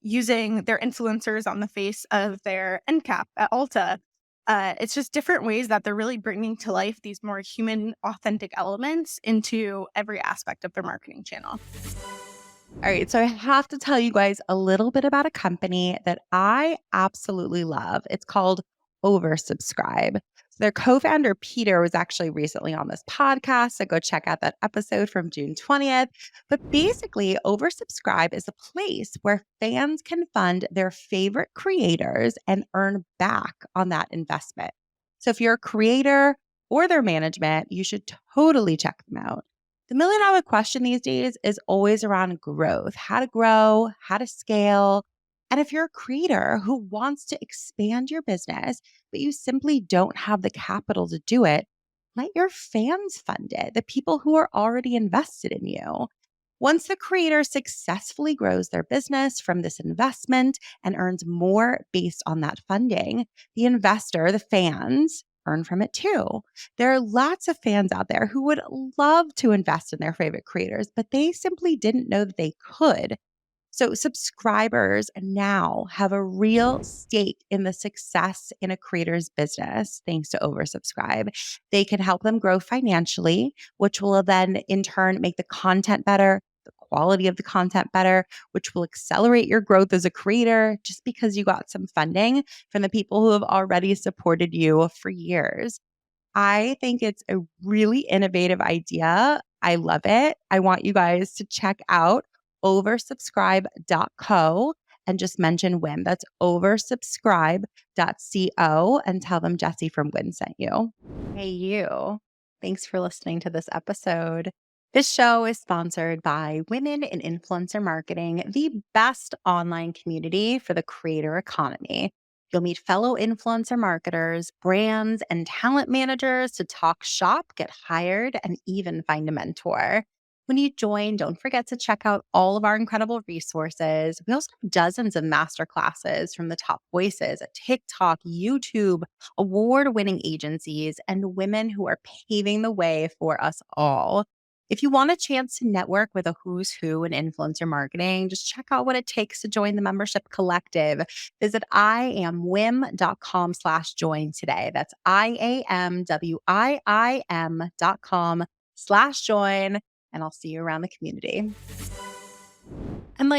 using their influencers on the face of their end cap at Ulta. It's just different ways that they're really bringing to life these more human, authentic elements into every aspect of their marketing channel. All right, so I have to tell you guys a little bit about a company that I absolutely love. It's called Oversubscribe. So their co-founder Peter was actually recently on this podcast, so go check out that episode from June 20th. But basically, Oversubscribe is a place where fans can fund their favorite creators and earn back on that investment. So if you're a creator or their management, you should totally check them out. The million-dollar question these days is always around growth, how to grow, how to scale. And if you're a creator who wants to expand your business, but you simply don't have the capital to do it, let your fans fund it, the people who are already invested in you. Once the creator successfully grows their business from this investment and earns more based on that funding, the investor, the fans, earn from it too. There are lots of fans out there who would love to invest in their favorite creators, but they simply didn't know that they could. So subscribers now have a real stake in the success in a creator's business thanks to oversubscribe. They can help them grow financially, which will then in turn make the content better, the quality of the content better, which will accelerate your growth as a creator just because you got some funding from the people who have already supported you for years. I think it's a really innovative idea. I love it. I want you guys to check out oversubscribe.co and just mention WIM. That's oversubscribe.co and tell them Jessy from WIN sent you. Hey, you. Thanks for listening to this episode. This show is sponsored by Women in Influencer Marketing, the best online community for the creator economy. You'll meet fellow influencer marketers, brands, and talent managers to talk shop, get hired, and even find a mentor. When you join, don't forget to check out all of our incredible resources. We also have dozens of masterclasses from the top voices at TikTok, YouTube, award-winning agencies, and women who are paving the way for us all. If you want a chance to network with a who's who in influencer marketing, just check out what it takes to join the membership collective. Visit iamwim.com/join today. That's iamwim.com/join. And I'll see you around the community. And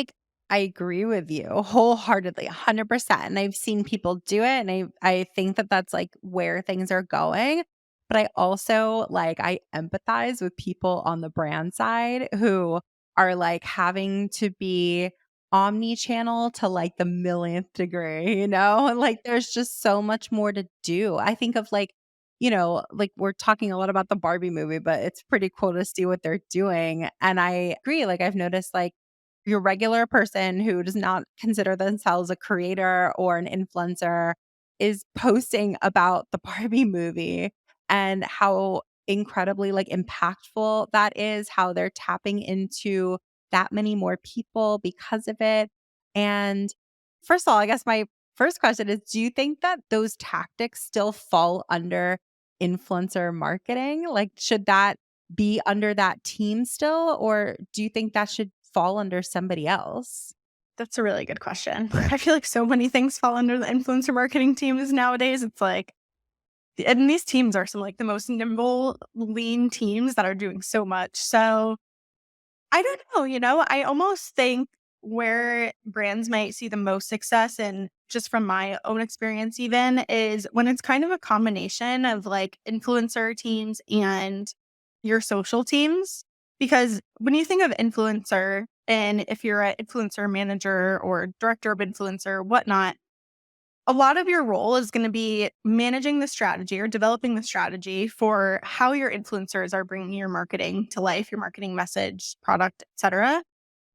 I agree with you wholeheartedly, 100%. And I've seen people do it. And I think that that's where things are going. But I also I empathize with people on the brand side who are having to be omni-channel to the millionth degree, you know? There's just so much more to do. I think of we're talking a lot about the Barbie movie, but it's pretty cool to see what they're doing. And I agree. I've noticed your regular person who does not consider themselves a creator or an influencer is posting about the Barbie movie and how incredibly impactful that is, how they're tapping into that many more people because of it. And first of all, I guess my first question is, do you think that those tactics still fall under influencer marketing? Should that be under that team still, or do you think that should fall under somebody else? That's a really good question. I feel like so many things fall under the influencer marketing teams nowadays. It's and these teams are some the most nimble, lean teams that are doing so much. So I don't know, I almost think where brands might see the most success, and just from my own experience even, is when it's kind of a combination of influencer teams and your social teams. Because when you think of influencer, and if you're an influencer manager or director of influencer, whatnot, a lot of your role is going to be managing the strategy or developing the strategy for how your influencers are bringing your marketing to life, your marketing message, product, etc.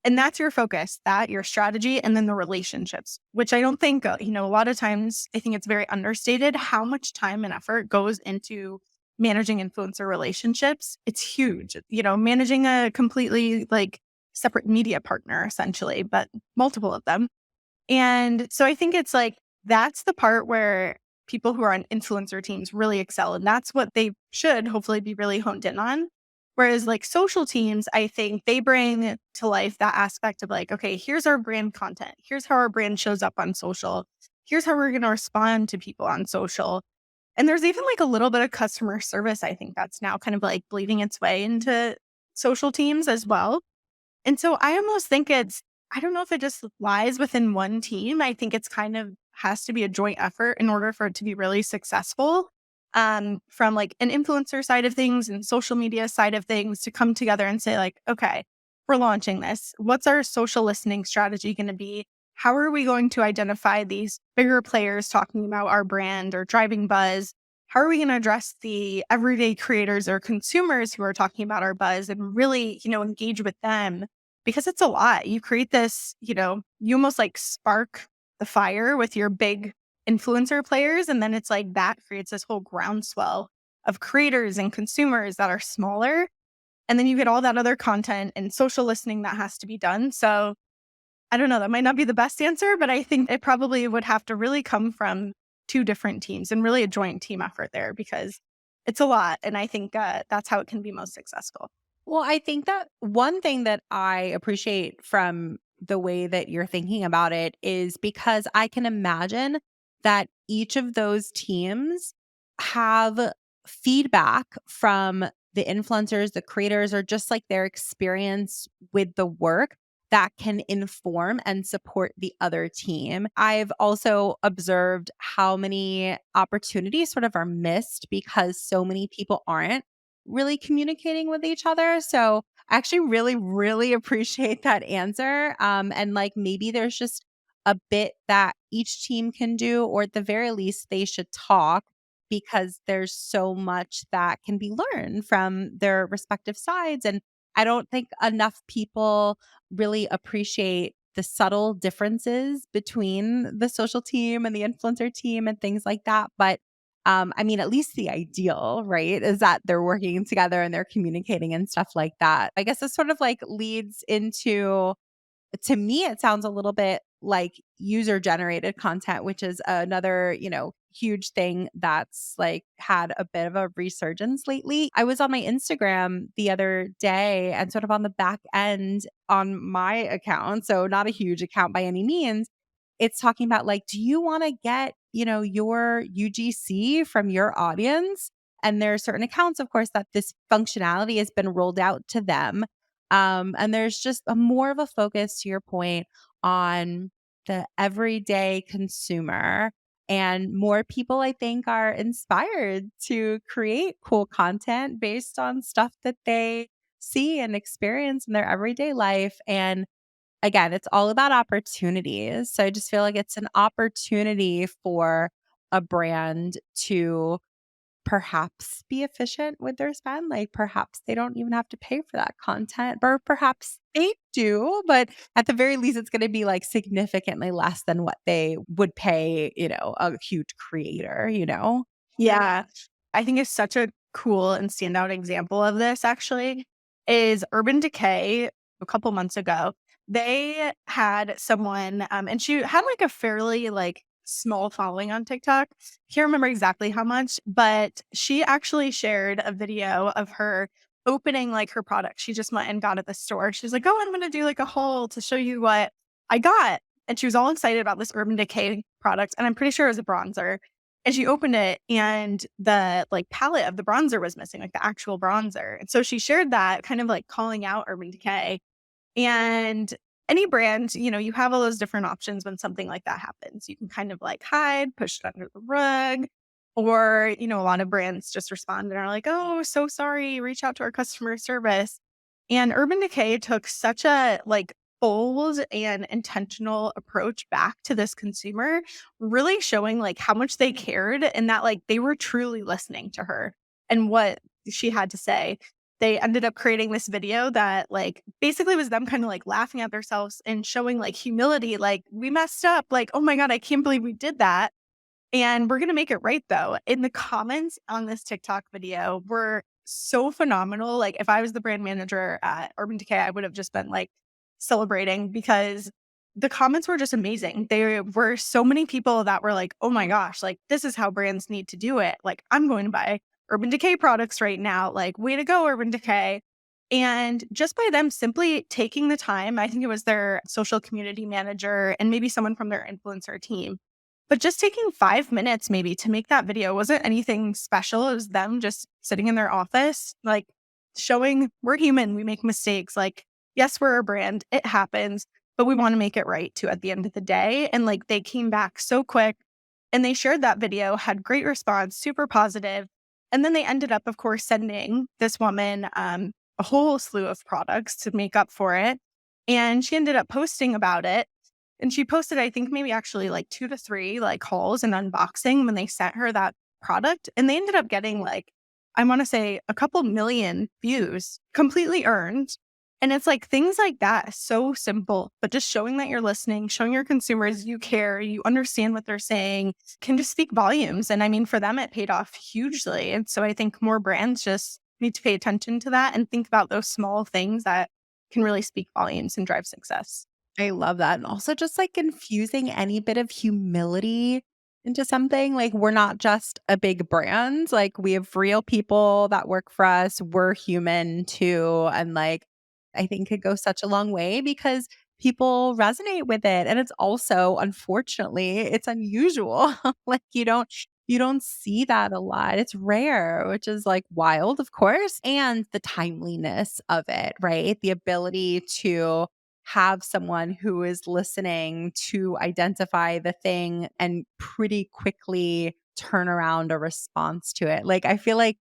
And that's your focus, that your strategy, and then the relationships, which I don't think, a lot of times I think it's very understated how much time and effort goes into managing influencer relationships. It's huge, managing a completely separate media partner essentially, but multiple of them. And so I think it's that's the part where people who are on influencer teams really excel. And that's what they should hopefully be really honed in on. Whereas social teams, I think they bring to life that aspect of okay, here's our brand content. Here's how our brand shows up on social. Here's how we're going to respond to people on social. And there's even a little bit of customer service. I think that's now kind of bleeding its way into social teams as well. And so I almost think I don't know if it just lies within one team. I think it's kind of has to be a joint effort in order for it to be really successful. From an influencer side of things and social media side of things to come together and say okay, we're launching this. What's our social listening strategy going to be? How are we going to identify these bigger players talking about our brand or driving buzz? How are we going to address the everyday creators or consumers who are talking about our buzz and really, engage with them? Because it's a lot. You create this, you almost spark the fire with your big influencer players. And then it's that creates this whole groundswell of creators and consumers that are smaller. And then you get all that other content and social listening that has to be done. So I don't know, that might not be the best answer, but I think it probably would have to really come from two different teams and really a joint team effort there because it's a lot. And I think that's how it can be most successful. Well, I think that one thing that I appreciate from the way that you're thinking about it is because I can imagine that each of those teams have feedback from the influencers, the creators, or just like their experience with the work that can inform and support the other team. I've also observed how many opportunities sort of are missed because so many people aren't really communicating with each other. So I actually really, really appreciate that answer. And like maybe there's just a bit that each team can do, or at the very least, they should talk because there's so much that can be learned from their respective sides. And I don't think enough people really appreciate the subtle differences between the social team and the influencer team and things like that. But I mean, at least the ideal, right, is that they're working together and they're communicating and stuff like that. I guess this sort of like leads into, to me, it sounds a little bit like user generated content, which is another, huge thing that's like had a bit of a resurgence lately. I was on my Instagram the other day and sort of on the back end on my account. So not a huge account by any means. It's talking about like, do you want to get, your UGC from your audience? And there are certain accounts, of course, that this functionality has been rolled out to them. And there's just a more of a focus, to your point, on the everyday consumer. And more people, I think, are inspired to create cool content based on stuff that they see and experience in their everyday life. And again, it's all about opportunities. So I just feel like it's an opportunity for a brand to perhaps be efficient with their spend. Like perhaps they don't even have to pay for that content, or perhaps they do, but at the very least, it's going to be like significantly less than what they would pay, a huge creator. Yeah. I think it's such a cool and standout example of this actually is Urban Decay a couple months ago. They had someone and she had like a fairly like small following on TikTok. Can't remember exactly how much, but she actually shared a video of her opening like her product. She just went and got at the store. She's like, "Oh, I'm going to do like a haul to show you what I got." And she was all excited about this Urban Decay product, and I'm pretty sure it was a bronzer. And she opened it and the like palette of the bronzer was missing, like the actual bronzer. And so she shared that, kind of like calling out Urban Decay. And any brand, you have all those different options when something like that happens. You can kind of like hide, push it under the rug, or, a lot of brands just respond and are like, "Oh, so sorry, reach out to our customer service." And Urban Decay took such a like bold and intentional approach back to this consumer, really showing like how much they cared and that like they were truly listening to her and what she had to say. They ended up creating this video that like basically was them kind of like laughing at themselves and showing like humility, like, "We messed up, like, oh my God, I can't believe we did that. And we're going to make it right though." In the comments on this TikTok video were so phenomenal. Like if I was the brand manager at Urban Decay, I would have just been like celebrating because the comments were just amazing. There were so many people that were like, "Oh my gosh, like this is how brands need to do it. Like I'm going to buy Urban Decay products right now. Like way to go, Urban Decay." And just by them simply taking the time, I think it was their social community manager and maybe someone from their influencer team, but just taking 5 minutes maybe to make that video wasn't anything special. It was them just sitting in their office, like showing we're human, we make mistakes. Like, yes, we're a brand, it happens, but we want to make it right too at the end of the day. And like they came back so quick and they shared that video, had great response, super positive. And then they ended up, of course, sending this woman a whole slew of products to make up for it. And she ended up posting about it. And she posted, I think maybe actually like 2 to 3 like hauls and unboxing when they sent her that product. And they ended up getting like, I want to say a couple million views, completely earned. And it's like things like that, so simple, but just showing that you're listening, showing your consumers you care, you understand what they're saying can just speak volumes. And I mean, for them, it paid off hugely. And so I think more brands just need to pay attention to that and think about those small things that can really speak volumes and drive success. I love that. And also just like infusing any bit of humility into something. Like we're not just a big brand. Like we have real people that work for us. We're human too. And like I think could go such a long way because people resonate with it. And it's also, unfortunately, it's unusual. Like you don't see that a lot. It's rare, which is like wild, of course. And the timeliness of it, right? The ability to have someone who is listening to identify the thing and pretty quickly turn around a response to it. Like I feel like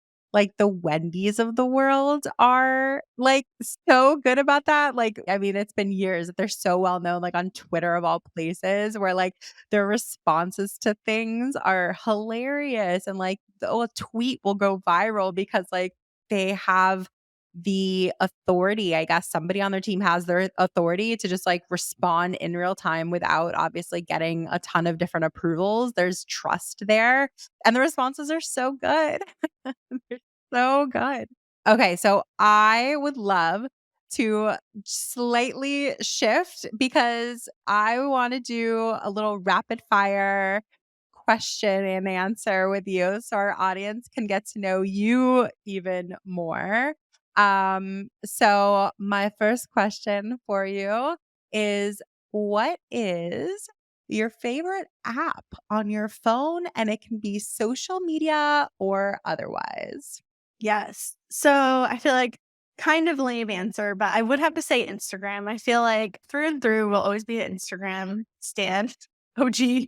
the Wendy's of the world are like so good about that. Like, I mean, it's been years that they're so well known, like on Twitter of all places, where like their responses to things are hilarious. And like a tweet will go viral because like they have the authority. I guess somebody on their team has their authority to just like respond in real time without obviously getting a ton of different approvals. There's trust there. And the responses are so good. They're so good. Okay, so I would love to slightly shift because I want to do a little rapid fire question and answer with you so our audience can get to know you even more. So my first question for you is what is your favorite app on your phone? And it can be social media or otherwise. Yes. So I feel like kind of lame answer, but I would have to say Instagram. I feel like through and through will always be an Instagram stan, OG.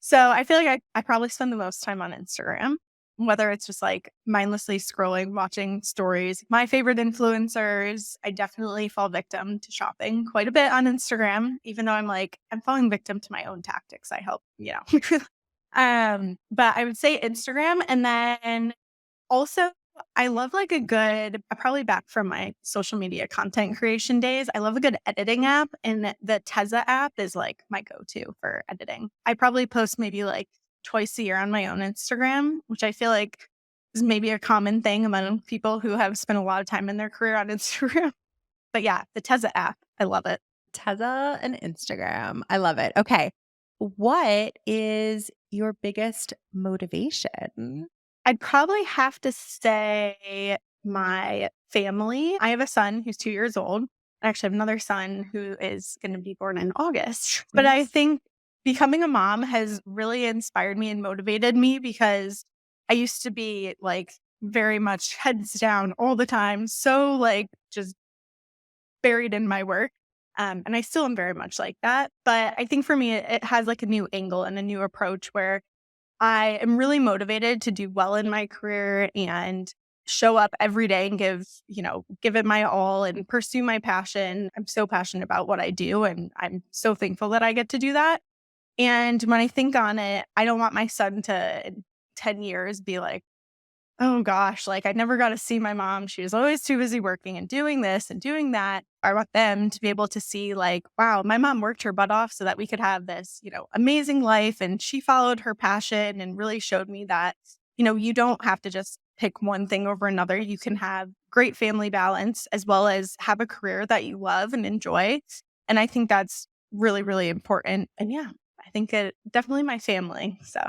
So I feel like I probably spend the most time on Instagram, whether it's just like mindlessly scrolling, watching stories. My favorite influencers, I definitely fall victim to shopping quite a bit on Instagram, even though I'm falling victim to my own tactics. I hope, but I would say Instagram. And then also, I love like probably back from my social media content creation days. I love a good editing app, and the Teza app is like my go-to for editing. I probably post maybe like twice a year on my own Instagram, which I feel like is maybe a common thing among people who have spent a lot of time in their career on Instagram. But yeah, the Teza app, I love it. Teza and Instagram. I love it. Okay. What is your biggest motivation? I'd probably have to say my family. I have a son who's 2 years old. I actually have another son who is going to be born in August. But I Nice. think becoming a mom has really inspired me and motivated me because I used to be like very much heads down all the time. So like just buried in my work. And I still am very much like that. But I think for me, it has like a new angle and a new approach where I am really motivated to do well in my career and show up every day and give it my all and pursue my passion. I'm so passionate about what I do, and I'm so thankful that I get to do that. And when I think on it, I don't want my son to in 10 years be like, oh gosh, like I never got to see my mom. She was always too busy working and doing this and doing that. I want them to be able to see like, wow, my mom worked her butt off so that we could have this, amazing life. And she followed her passion and really showed me that, you don't have to just pick one thing over another. You can have great family balance as well as have a career that you love and enjoy. And I think that's really, really important. And yeah, I think it definitely my family. So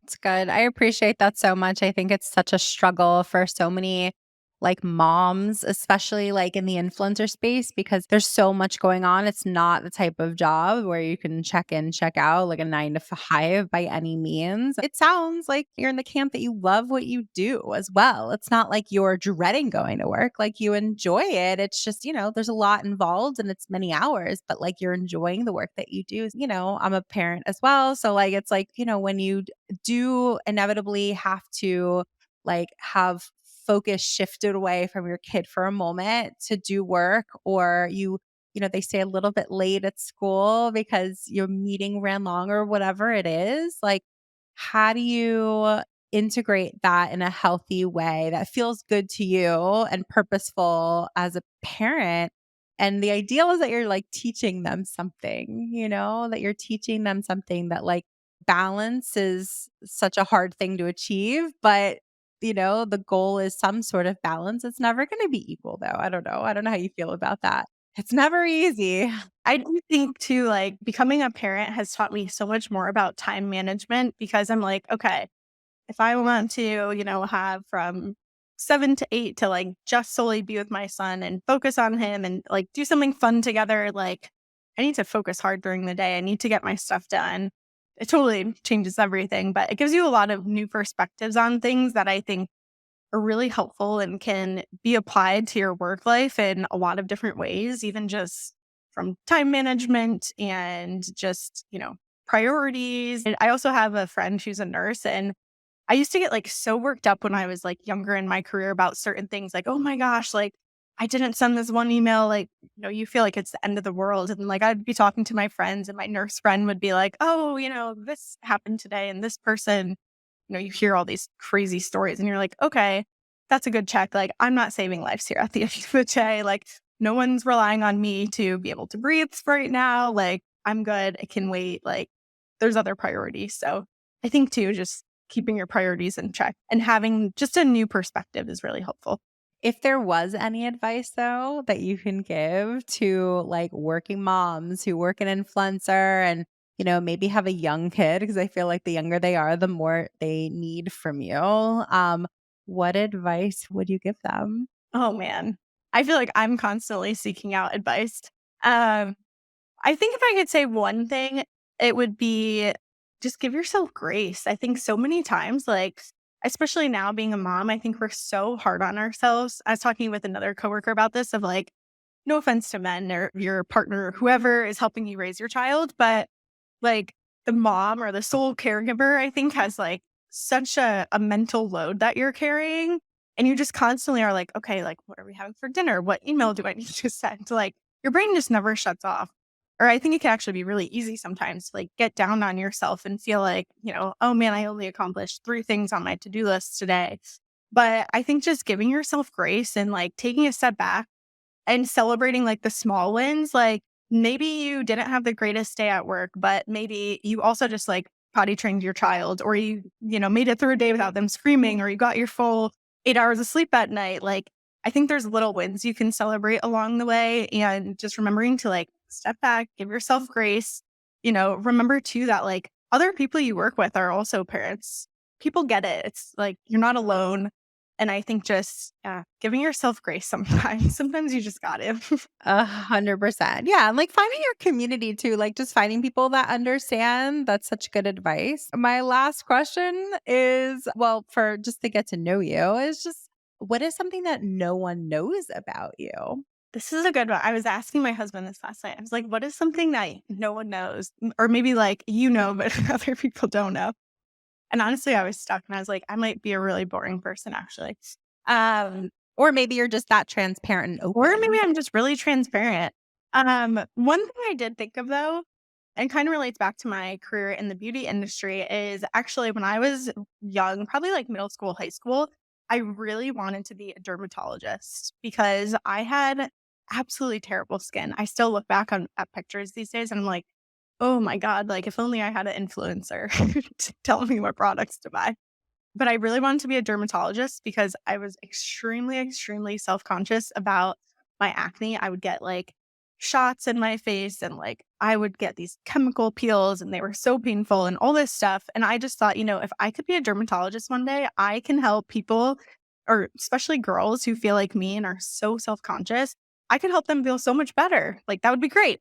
It's good. I appreciate that so much. I think it's such a struggle for so many like moms, especially like in the influencer space, because there's so much going on. It's not the type of job where you can check in, check out like a 9 to 5 by any means. It sounds like you're in the camp that you love what you do as well. It's not like you're dreading going to work, like you enjoy it. It's just, there's a lot involved and it's many hours, but like you're enjoying the work that you do. I'm a parent as well. So like it's like, when you do inevitably have to like have focus shifted away from your kid for a moment to do work, or they say a little bit late at school because your meeting ran long or whatever it is, like how do you integrate that in a healthy way that feels good to you and purposeful as a parent? And the ideal is that you're like teaching them something, that you're teaching them something that like balance is such a hard thing to achieve, but the goal is some sort of balance. It's never going to be equal though. I don't know. I don't know how you feel about that. It's never easy. I do think too, like becoming a parent has taught me so much more about time management because I'm like, okay, if I want to, have from 7 to 8 to like just solely be with my son and focus on him and like do something fun together, like I need to focus hard during the day. I need to get my stuff done. It totally changes everything, but it gives you a lot of new perspectives on things that I think are really helpful and can be applied to your work life in a lot of different ways, even just from time management and just, priorities. And I also have a friend who's a nurse, and I used to get like so worked up when I was like younger in my career about certain things like, oh my gosh, like I didn't send this one email, like, you feel like it's the end of the world. And like I'd be talking to my friends and my nurse friend would be like, oh, this happened today and this person, you hear all these crazy stories and you're like, okay, that's a good check. Like I'm not saving lives here at the end of the day. Like no one's relying on me to be able to breathe right now. Like I'm good. I can wait. Like there's other priorities. So I think too, just keeping your priorities in check and having just a new perspective is really helpful. If there was any advice though that you can give to like working moms who work in influencer and maybe have a young kid, because I feel like the younger they are, the more they need from you. What advice would you give them? Oh man. I feel like I'm constantly seeking out advice. Um, I think if I could say one thing, it would be just give yourself grace. I think so many times, like, especially now being a mom, I think we're so hard on ourselves. I was talking with another coworker about this of like, no offense to men or your partner, whoever is helping you raise your child, but like the mom or the sole caregiver, I think has like such a mental load that you're carrying. And you just constantly are like, okay, like, what are we having for dinner? What email do I need to send? Like, your brain just never shuts off. Or I think it can actually be really easy sometimes to like get down on yourself and feel like, oh man, I only accomplished 3 things on my to-do list today. But I think just giving yourself grace and like taking a step back and celebrating like the small wins, like maybe you didn't have the greatest day at work, but maybe you also just like potty trained your child or you made it through a day without them screaming or you got your full 8 hours of sleep at night. Like I think there's little wins you can celebrate along the way and just remembering to like step back, give yourself grace. Remember too that like other people you work with are also parents. People get it. It's like you're not alone. And I think just giving yourself grace sometimes. Sometimes you just got it. 100%. Yeah. And like finding your community too, like just finding people that understand. That's such good advice. My last question is well, for just to get to know you, is just what is something that no one knows about you? This is a good one. I was asking my husband this last night. I was like, what is something that no one knows? Or maybe like, but other people don't know. And honestly, I was stuck and I was like, I might be a really boring person actually. Um, Or maybe you're just that transparent and open. or maybe I'm just really transparent. One thing I did think of though, and kind of relates back to my career in the beauty industry, is actually when I was young, probably like middle school, high school, I really wanted to be a dermatologist because I had absolutely terrible skin. I still look back at pictures these days and I'm like, oh my God, like if only I had an influencer to tell me what products to buy. But I really wanted to be a dermatologist because I was extremely, extremely self-conscious about my acne. I would get like shots in my face and like I would get these chemical peels and they were so painful and all this stuff. And I just thought, if I could be a dermatologist one day, I can help people or especially girls who feel like me and are so self-conscious. I could help them feel so much better. Like that would be great.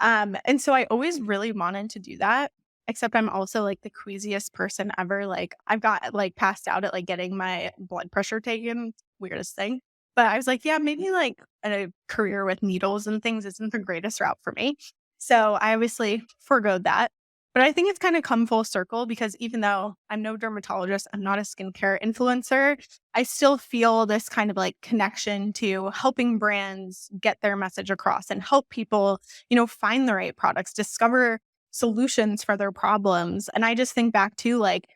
And so I always really wanted to do that, except I'm also like the queasiest person ever. Like I've got like passed out at like getting my blood pressure taken, weirdest thing. But I was like, yeah, maybe like a career with needles and things isn't the greatest route for me. So I obviously forgoed that. But I think it's kind of come full circle because even though I'm no dermatologist, I'm not a skincare influencer, I still feel this kind of like connection to helping brands get their message across and help people, find the right products, discover solutions for their problems. And I just think back to like,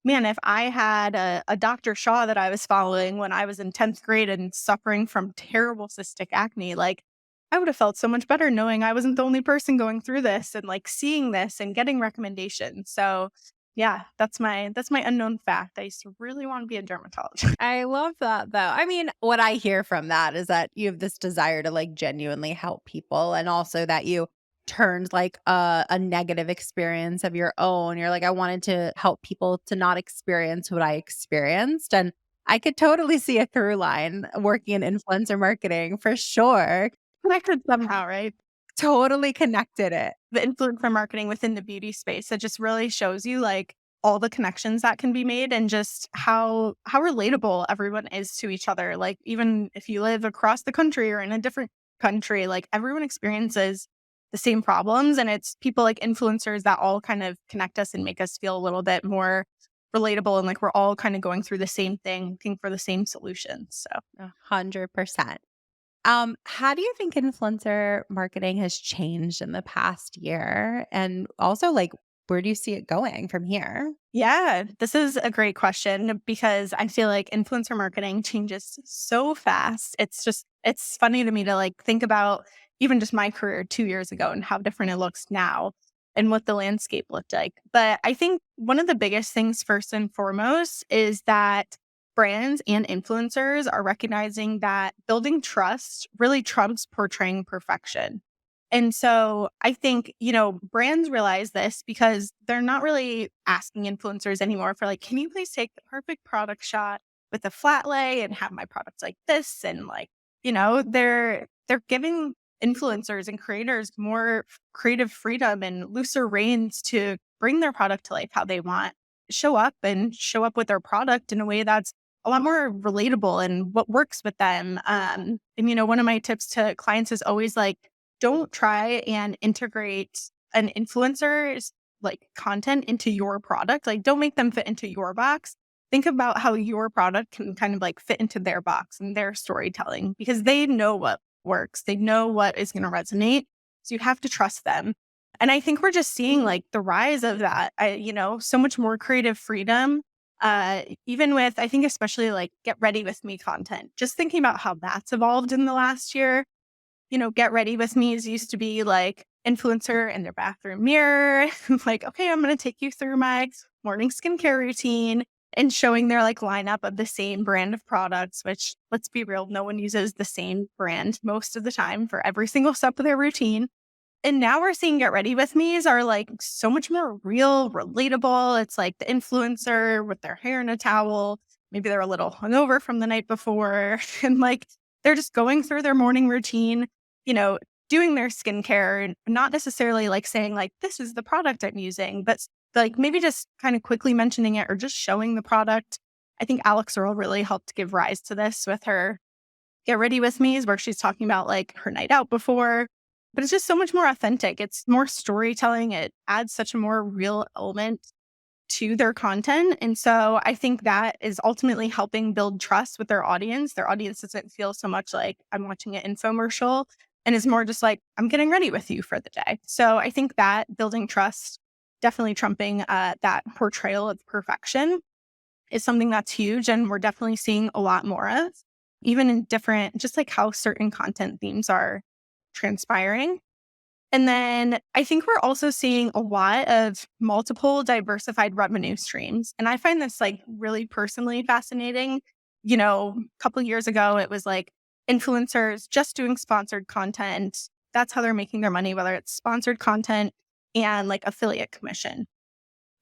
man, if I had a Dr. Shaw that I was following when I was in 10th grade and suffering from terrible cystic acne, like I would have felt so much better knowing I wasn't the only person going through this and like seeing this and getting recommendations. So yeah, that's my unknown fact. I used to really want to be a dermatologist. I love that though. I mean, what I hear from that is that you have this desire to like genuinely help people and also that you turned like a negative experience of your own. You're like, I wanted to help people to not experience what I experienced. And I could totally see a through line working in influencer marketing for sure. Connected somehow, right? totally connected it. The influencer marketing within the beauty space, that just really shows you like all the connections that can be made and just how relatable everyone is to each other. Like even if you live across the country or in a different country, like everyone experiences the same problems, and it's people like influencers that all kind of connect us and make us feel a little bit more relatable and like we're all kind of going through the same thing, looking for the same solutions. So 100%. How do you think influencer marketing has changed in the past year? And also, like, where do you see it going from here? yeah, this is a great question because I feel like influencer marketing changes so fast. It's funny to me to like think about even just my career 2 years ago and how different it looks now and what the landscape looked like. But I think one of the biggest things, first and foremost, is that brands and influencers are recognizing that building trust really trumps portraying perfection. And so I think, brands realize this because they're not really asking influencers anymore for like, can you please take the perfect product shot with a flat lay and have my products like this? And like, they're giving influencers and creators more creative freedom and looser reins to bring their product to life how they want. Show up with their product in a way that's a lot more relatable and what works with them. And one of my tips to clients is always like, don't try and integrate an influencer's like content into your product. Like don't make them fit into your box. Think about how your product can kind of like fit into their box and their storytelling because they know what works. They know what is going to resonate. So you have to trust them. And I think we're just seeing like the rise of that. So much more creative freedom. Even with, I think, especially like get ready with me content, just thinking about how that's evolved in the last year. Get ready with me's used to be like influencer in their bathroom mirror, like, okay, I'm going to take you through my morning skincare routine and showing their like lineup of the same brand of products, which let's be real, no one uses the same brand most of the time for every single step of their routine. And now we're seeing Get Ready With Me's are like so much more real, relatable. It's like the influencer with their hair in a towel. Maybe they're a little hungover from the night before. And like they're just going through their morning routine, doing their skincare, and not necessarily like saying like, this is the product I'm using, but like maybe just kind of quickly mentioning it or just showing the product. I think Alex Earl really helped give rise to this with her Get Ready With Me's, where she's talking about like her night out before. But it's just so much more authentic. It's more storytelling. It adds such a more real element to their content. And so I think that is ultimately helping build trust with their audience. Their audience doesn't feel so much like I'm watching an infomercial and is more just like, I'm getting ready with you for the day. So I think that building trust, definitely trumping that portrayal of perfection is something that's huge. And we're definitely seeing a lot more of, even in different, just like how certain content themes are transpiring. And then I think we're also seeing a lot of multiple diversified revenue streams. And I find this like really personally fascinating. A couple of years ago, it was like influencers just doing sponsored content. That's how they're making their money, whether it's sponsored content and like affiliate commission.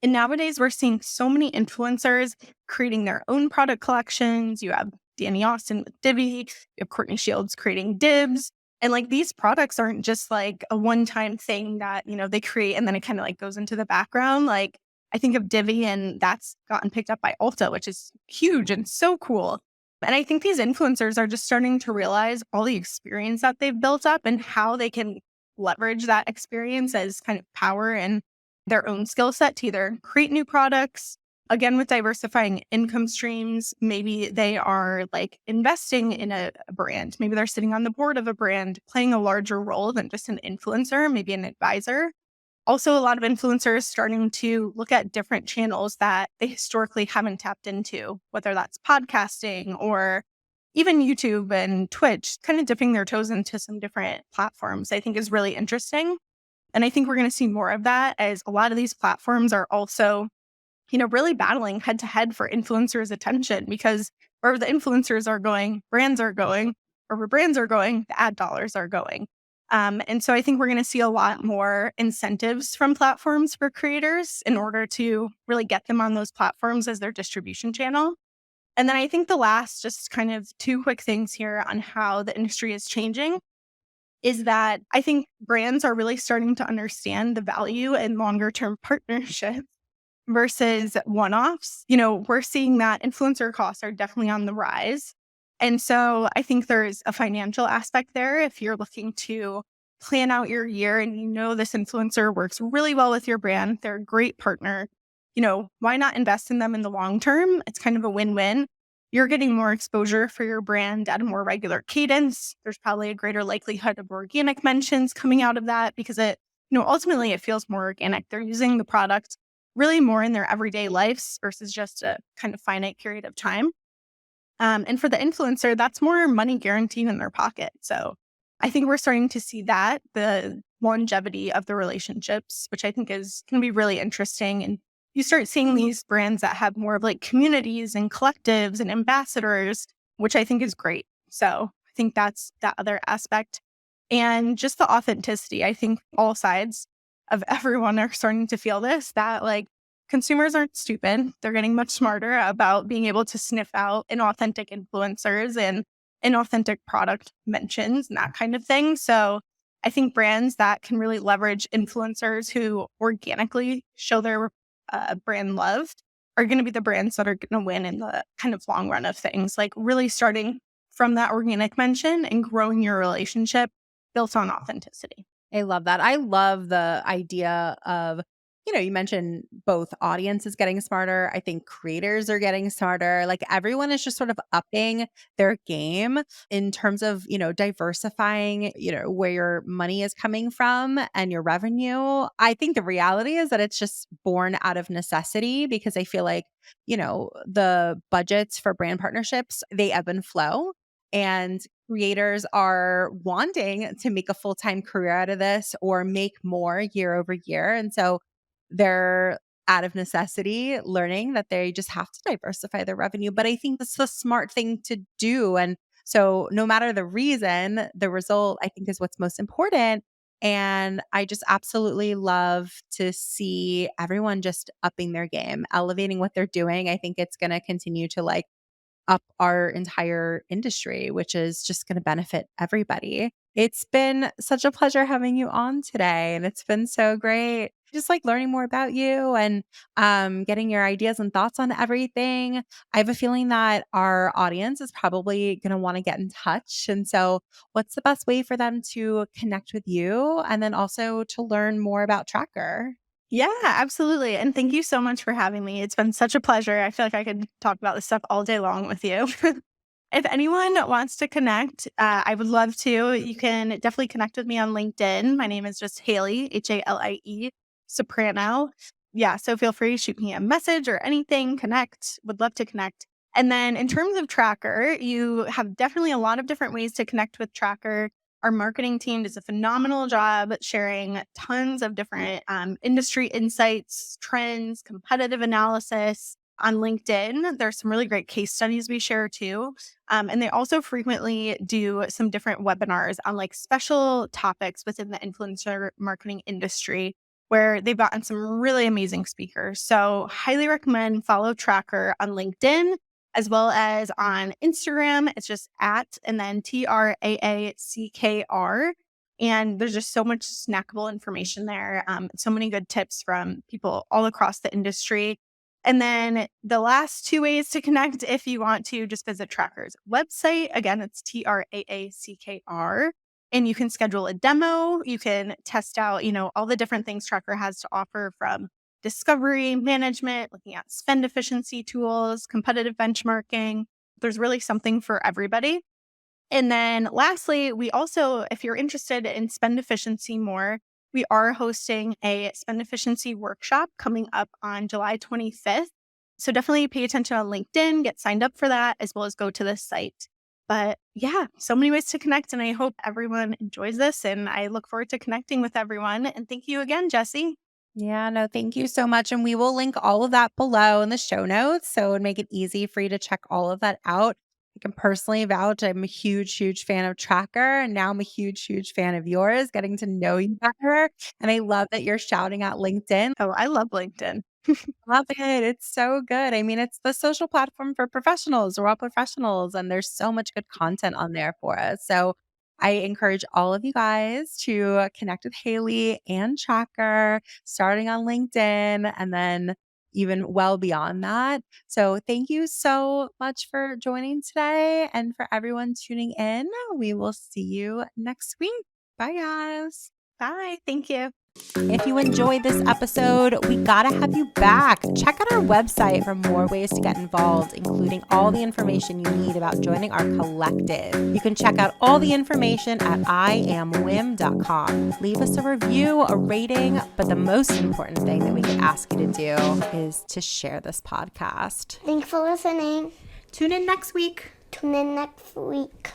And nowadays we're seeing so many influencers creating their own product collections. You have Danny Austin with Divi, you have Courtney Shields creating Dibs. And like these products aren't just like a one-time thing that, they create and then it kind of like goes into the background. Like I think of Divi and that's gotten picked up by Ulta, which is huge and so cool. And I think these influencers are just starting to realize all the experience that they've built up and how they can leverage that experience as kind of power and their own skill set to either create new products. Again, with diversifying income streams, maybe they are like investing in a brand. Maybe they're sitting on the board of a brand, playing a larger role than just an influencer, maybe an advisor. Also, a lot of influencers starting to look at different channels that they historically haven't tapped into, whether that's podcasting or even YouTube and Twitch, kind of dipping their toes into some different platforms, I think is really interesting. And I think we're going to see more of that as a lot of these platforms are also really battling head to head for influencers' attention because wherever the influencers are going, brands are going. Wherever brands are going, the ad dollars are going. And so I think we're going to see a lot more incentives from platforms for creators in order to really get them on those platforms as their distribution channel. And then I think the last, just kind of two quick things here on how the industry is changing is that I think brands are really starting to understand the value in longer term partnerships versus one offs. We're seeing that influencer costs are definitely on the rise. And so I think there's a financial aspect there. If you're looking to plan out your year and this influencer works really well with your brand, they're a great partner, why not invest in them in the long term? It's kind of a win win. You're getting more exposure for your brand at a more regular cadence. There's probably a greater likelihood of organic mentions coming out of that because ultimately it feels more organic. They're using the product really more in their everyday lives versus just a kind of finite period of time. And for the influencer, that's more money guaranteed in their pocket. So I think we're starting to see that, the longevity of the relationships, which I think is going to be really interesting. And you start seeing these brands that have more of like communities and collectives and ambassadors, which I think is great. So I think that's that other aspect. And just the authenticity. I think all sides of everyone are starting to feel this, that like consumers aren't stupid. They're getting much smarter about being able to sniff out inauthentic influencers and inauthentic product mentions and that kind of thing. So I think brands that can really leverage influencers who organically show their brand love are going to be the brands that are going to win in the kind of long run of things, like really starting from that organic mention and growing your relationship built on authenticity. I love that. I love the idea of, you mentioned both audiences getting smarter. I think creators are getting smarter. Like everyone is just sort of upping their game in terms of, diversifying, where your money is coming from and your revenue. I think the reality is that it's just born out of necessity because I feel like, the budgets for brand partnerships, they ebb and flow. And creators are wanting to make a full-time career out of this or make more year over year. And so they're out of necessity learning that they just have to diversify their revenue. But I think that's the smart thing to do. And so no matter the reason, the result I think is what's most important. And I just absolutely love to see everyone just upping their game, elevating what they're doing. I think it's going to continue to like up our entire industry, which is just going to benefit everybody. It's been such a pleasure having you on today, and it's been so great just like learning more about you and getting your ideas and thoughts on everything. I have a feeling that our audience is probably going to want to get in touch. And so, what's the best way for them to connect with you and then also to learn more about Traackr? Yeah, absolutely. And thank you so much for having me. It's been such a pleasure. I feel like I could talk about this stuff all day long with you. If anyone wants to connect, I would love to. You can definitely connect with me on LinkedIn. My name is just Halie, Halie Soprano. Yeah, so feel free to shoot me a message or anything, connect. Would love to connect. And then in terms of Traackr, you have definitely a lot of different ways to connect with Traackr. Our marketing team does a phenomenal job sharing tons of different industry insights, trends, competitive analysis on LinkedIn. There's some really great case studies we share too. And they also frequently do some different webinars on like special topics within the influencer marketing industry where they've gotten some really amazing speakers. So highly recommend follow Traackr on LinkedIn as well as on Instagram. It's just at and then TRAACKR. And there's just so much snackable information there. So many good tips from people all across the industry. And then the last two ways to connect, if you want to just visit Traackr's website. Again, it's TRAACKR. And you can schedule a demo. You can test out, all the different things Traackr has to offer from discovery management, looking at spend efficiency tools, competitive benchmarking. There's really something for everybody. And then lastly, we also, if you're interested in spend efficiency more, we are hosting a spend efficiency workshop coming up on July 25th. So definitely pay attention on LinkedIn, get signed up for that, as well as go to this site. But yeah, so many ways to connect. And I hope everyone enjoys this. And I look forward to connecting with everyone. And thank you again, Jessy. Yeah, no, thank you so much. And we will link all of that below in the show notes. So it would make it easy for you to check all of that out. I can personally vouch I'm a huge, huge fan of Traackr. And now I'm a huge, huge fan of yours, getting to know you better. And I love that you're shouting out LinkedIn. Oh, I love LinkedIn. Love it. It's so good. I mean, it's the social platform for professionals. We're all professionals, and there's so much good content on there for us. So I encourage all of you guys to connect with Halie and Traackr, starting on LinkedIn and then even well beyond that. So thank you so much for joining today, and for everyone tuning in. We will see you next week. Bye, guys. Bye. Thank you. If you enjoyed this episode, we gotta have you back. Check out our website for more ways to get involved, including all the information you need about joining our collective. You can check out all the information at iamwim.com. Leave us a review, a rating, but the most important thing that we could ask you to do is to share this podcast. Thanks for listening. Tune in next week. Tune in next week.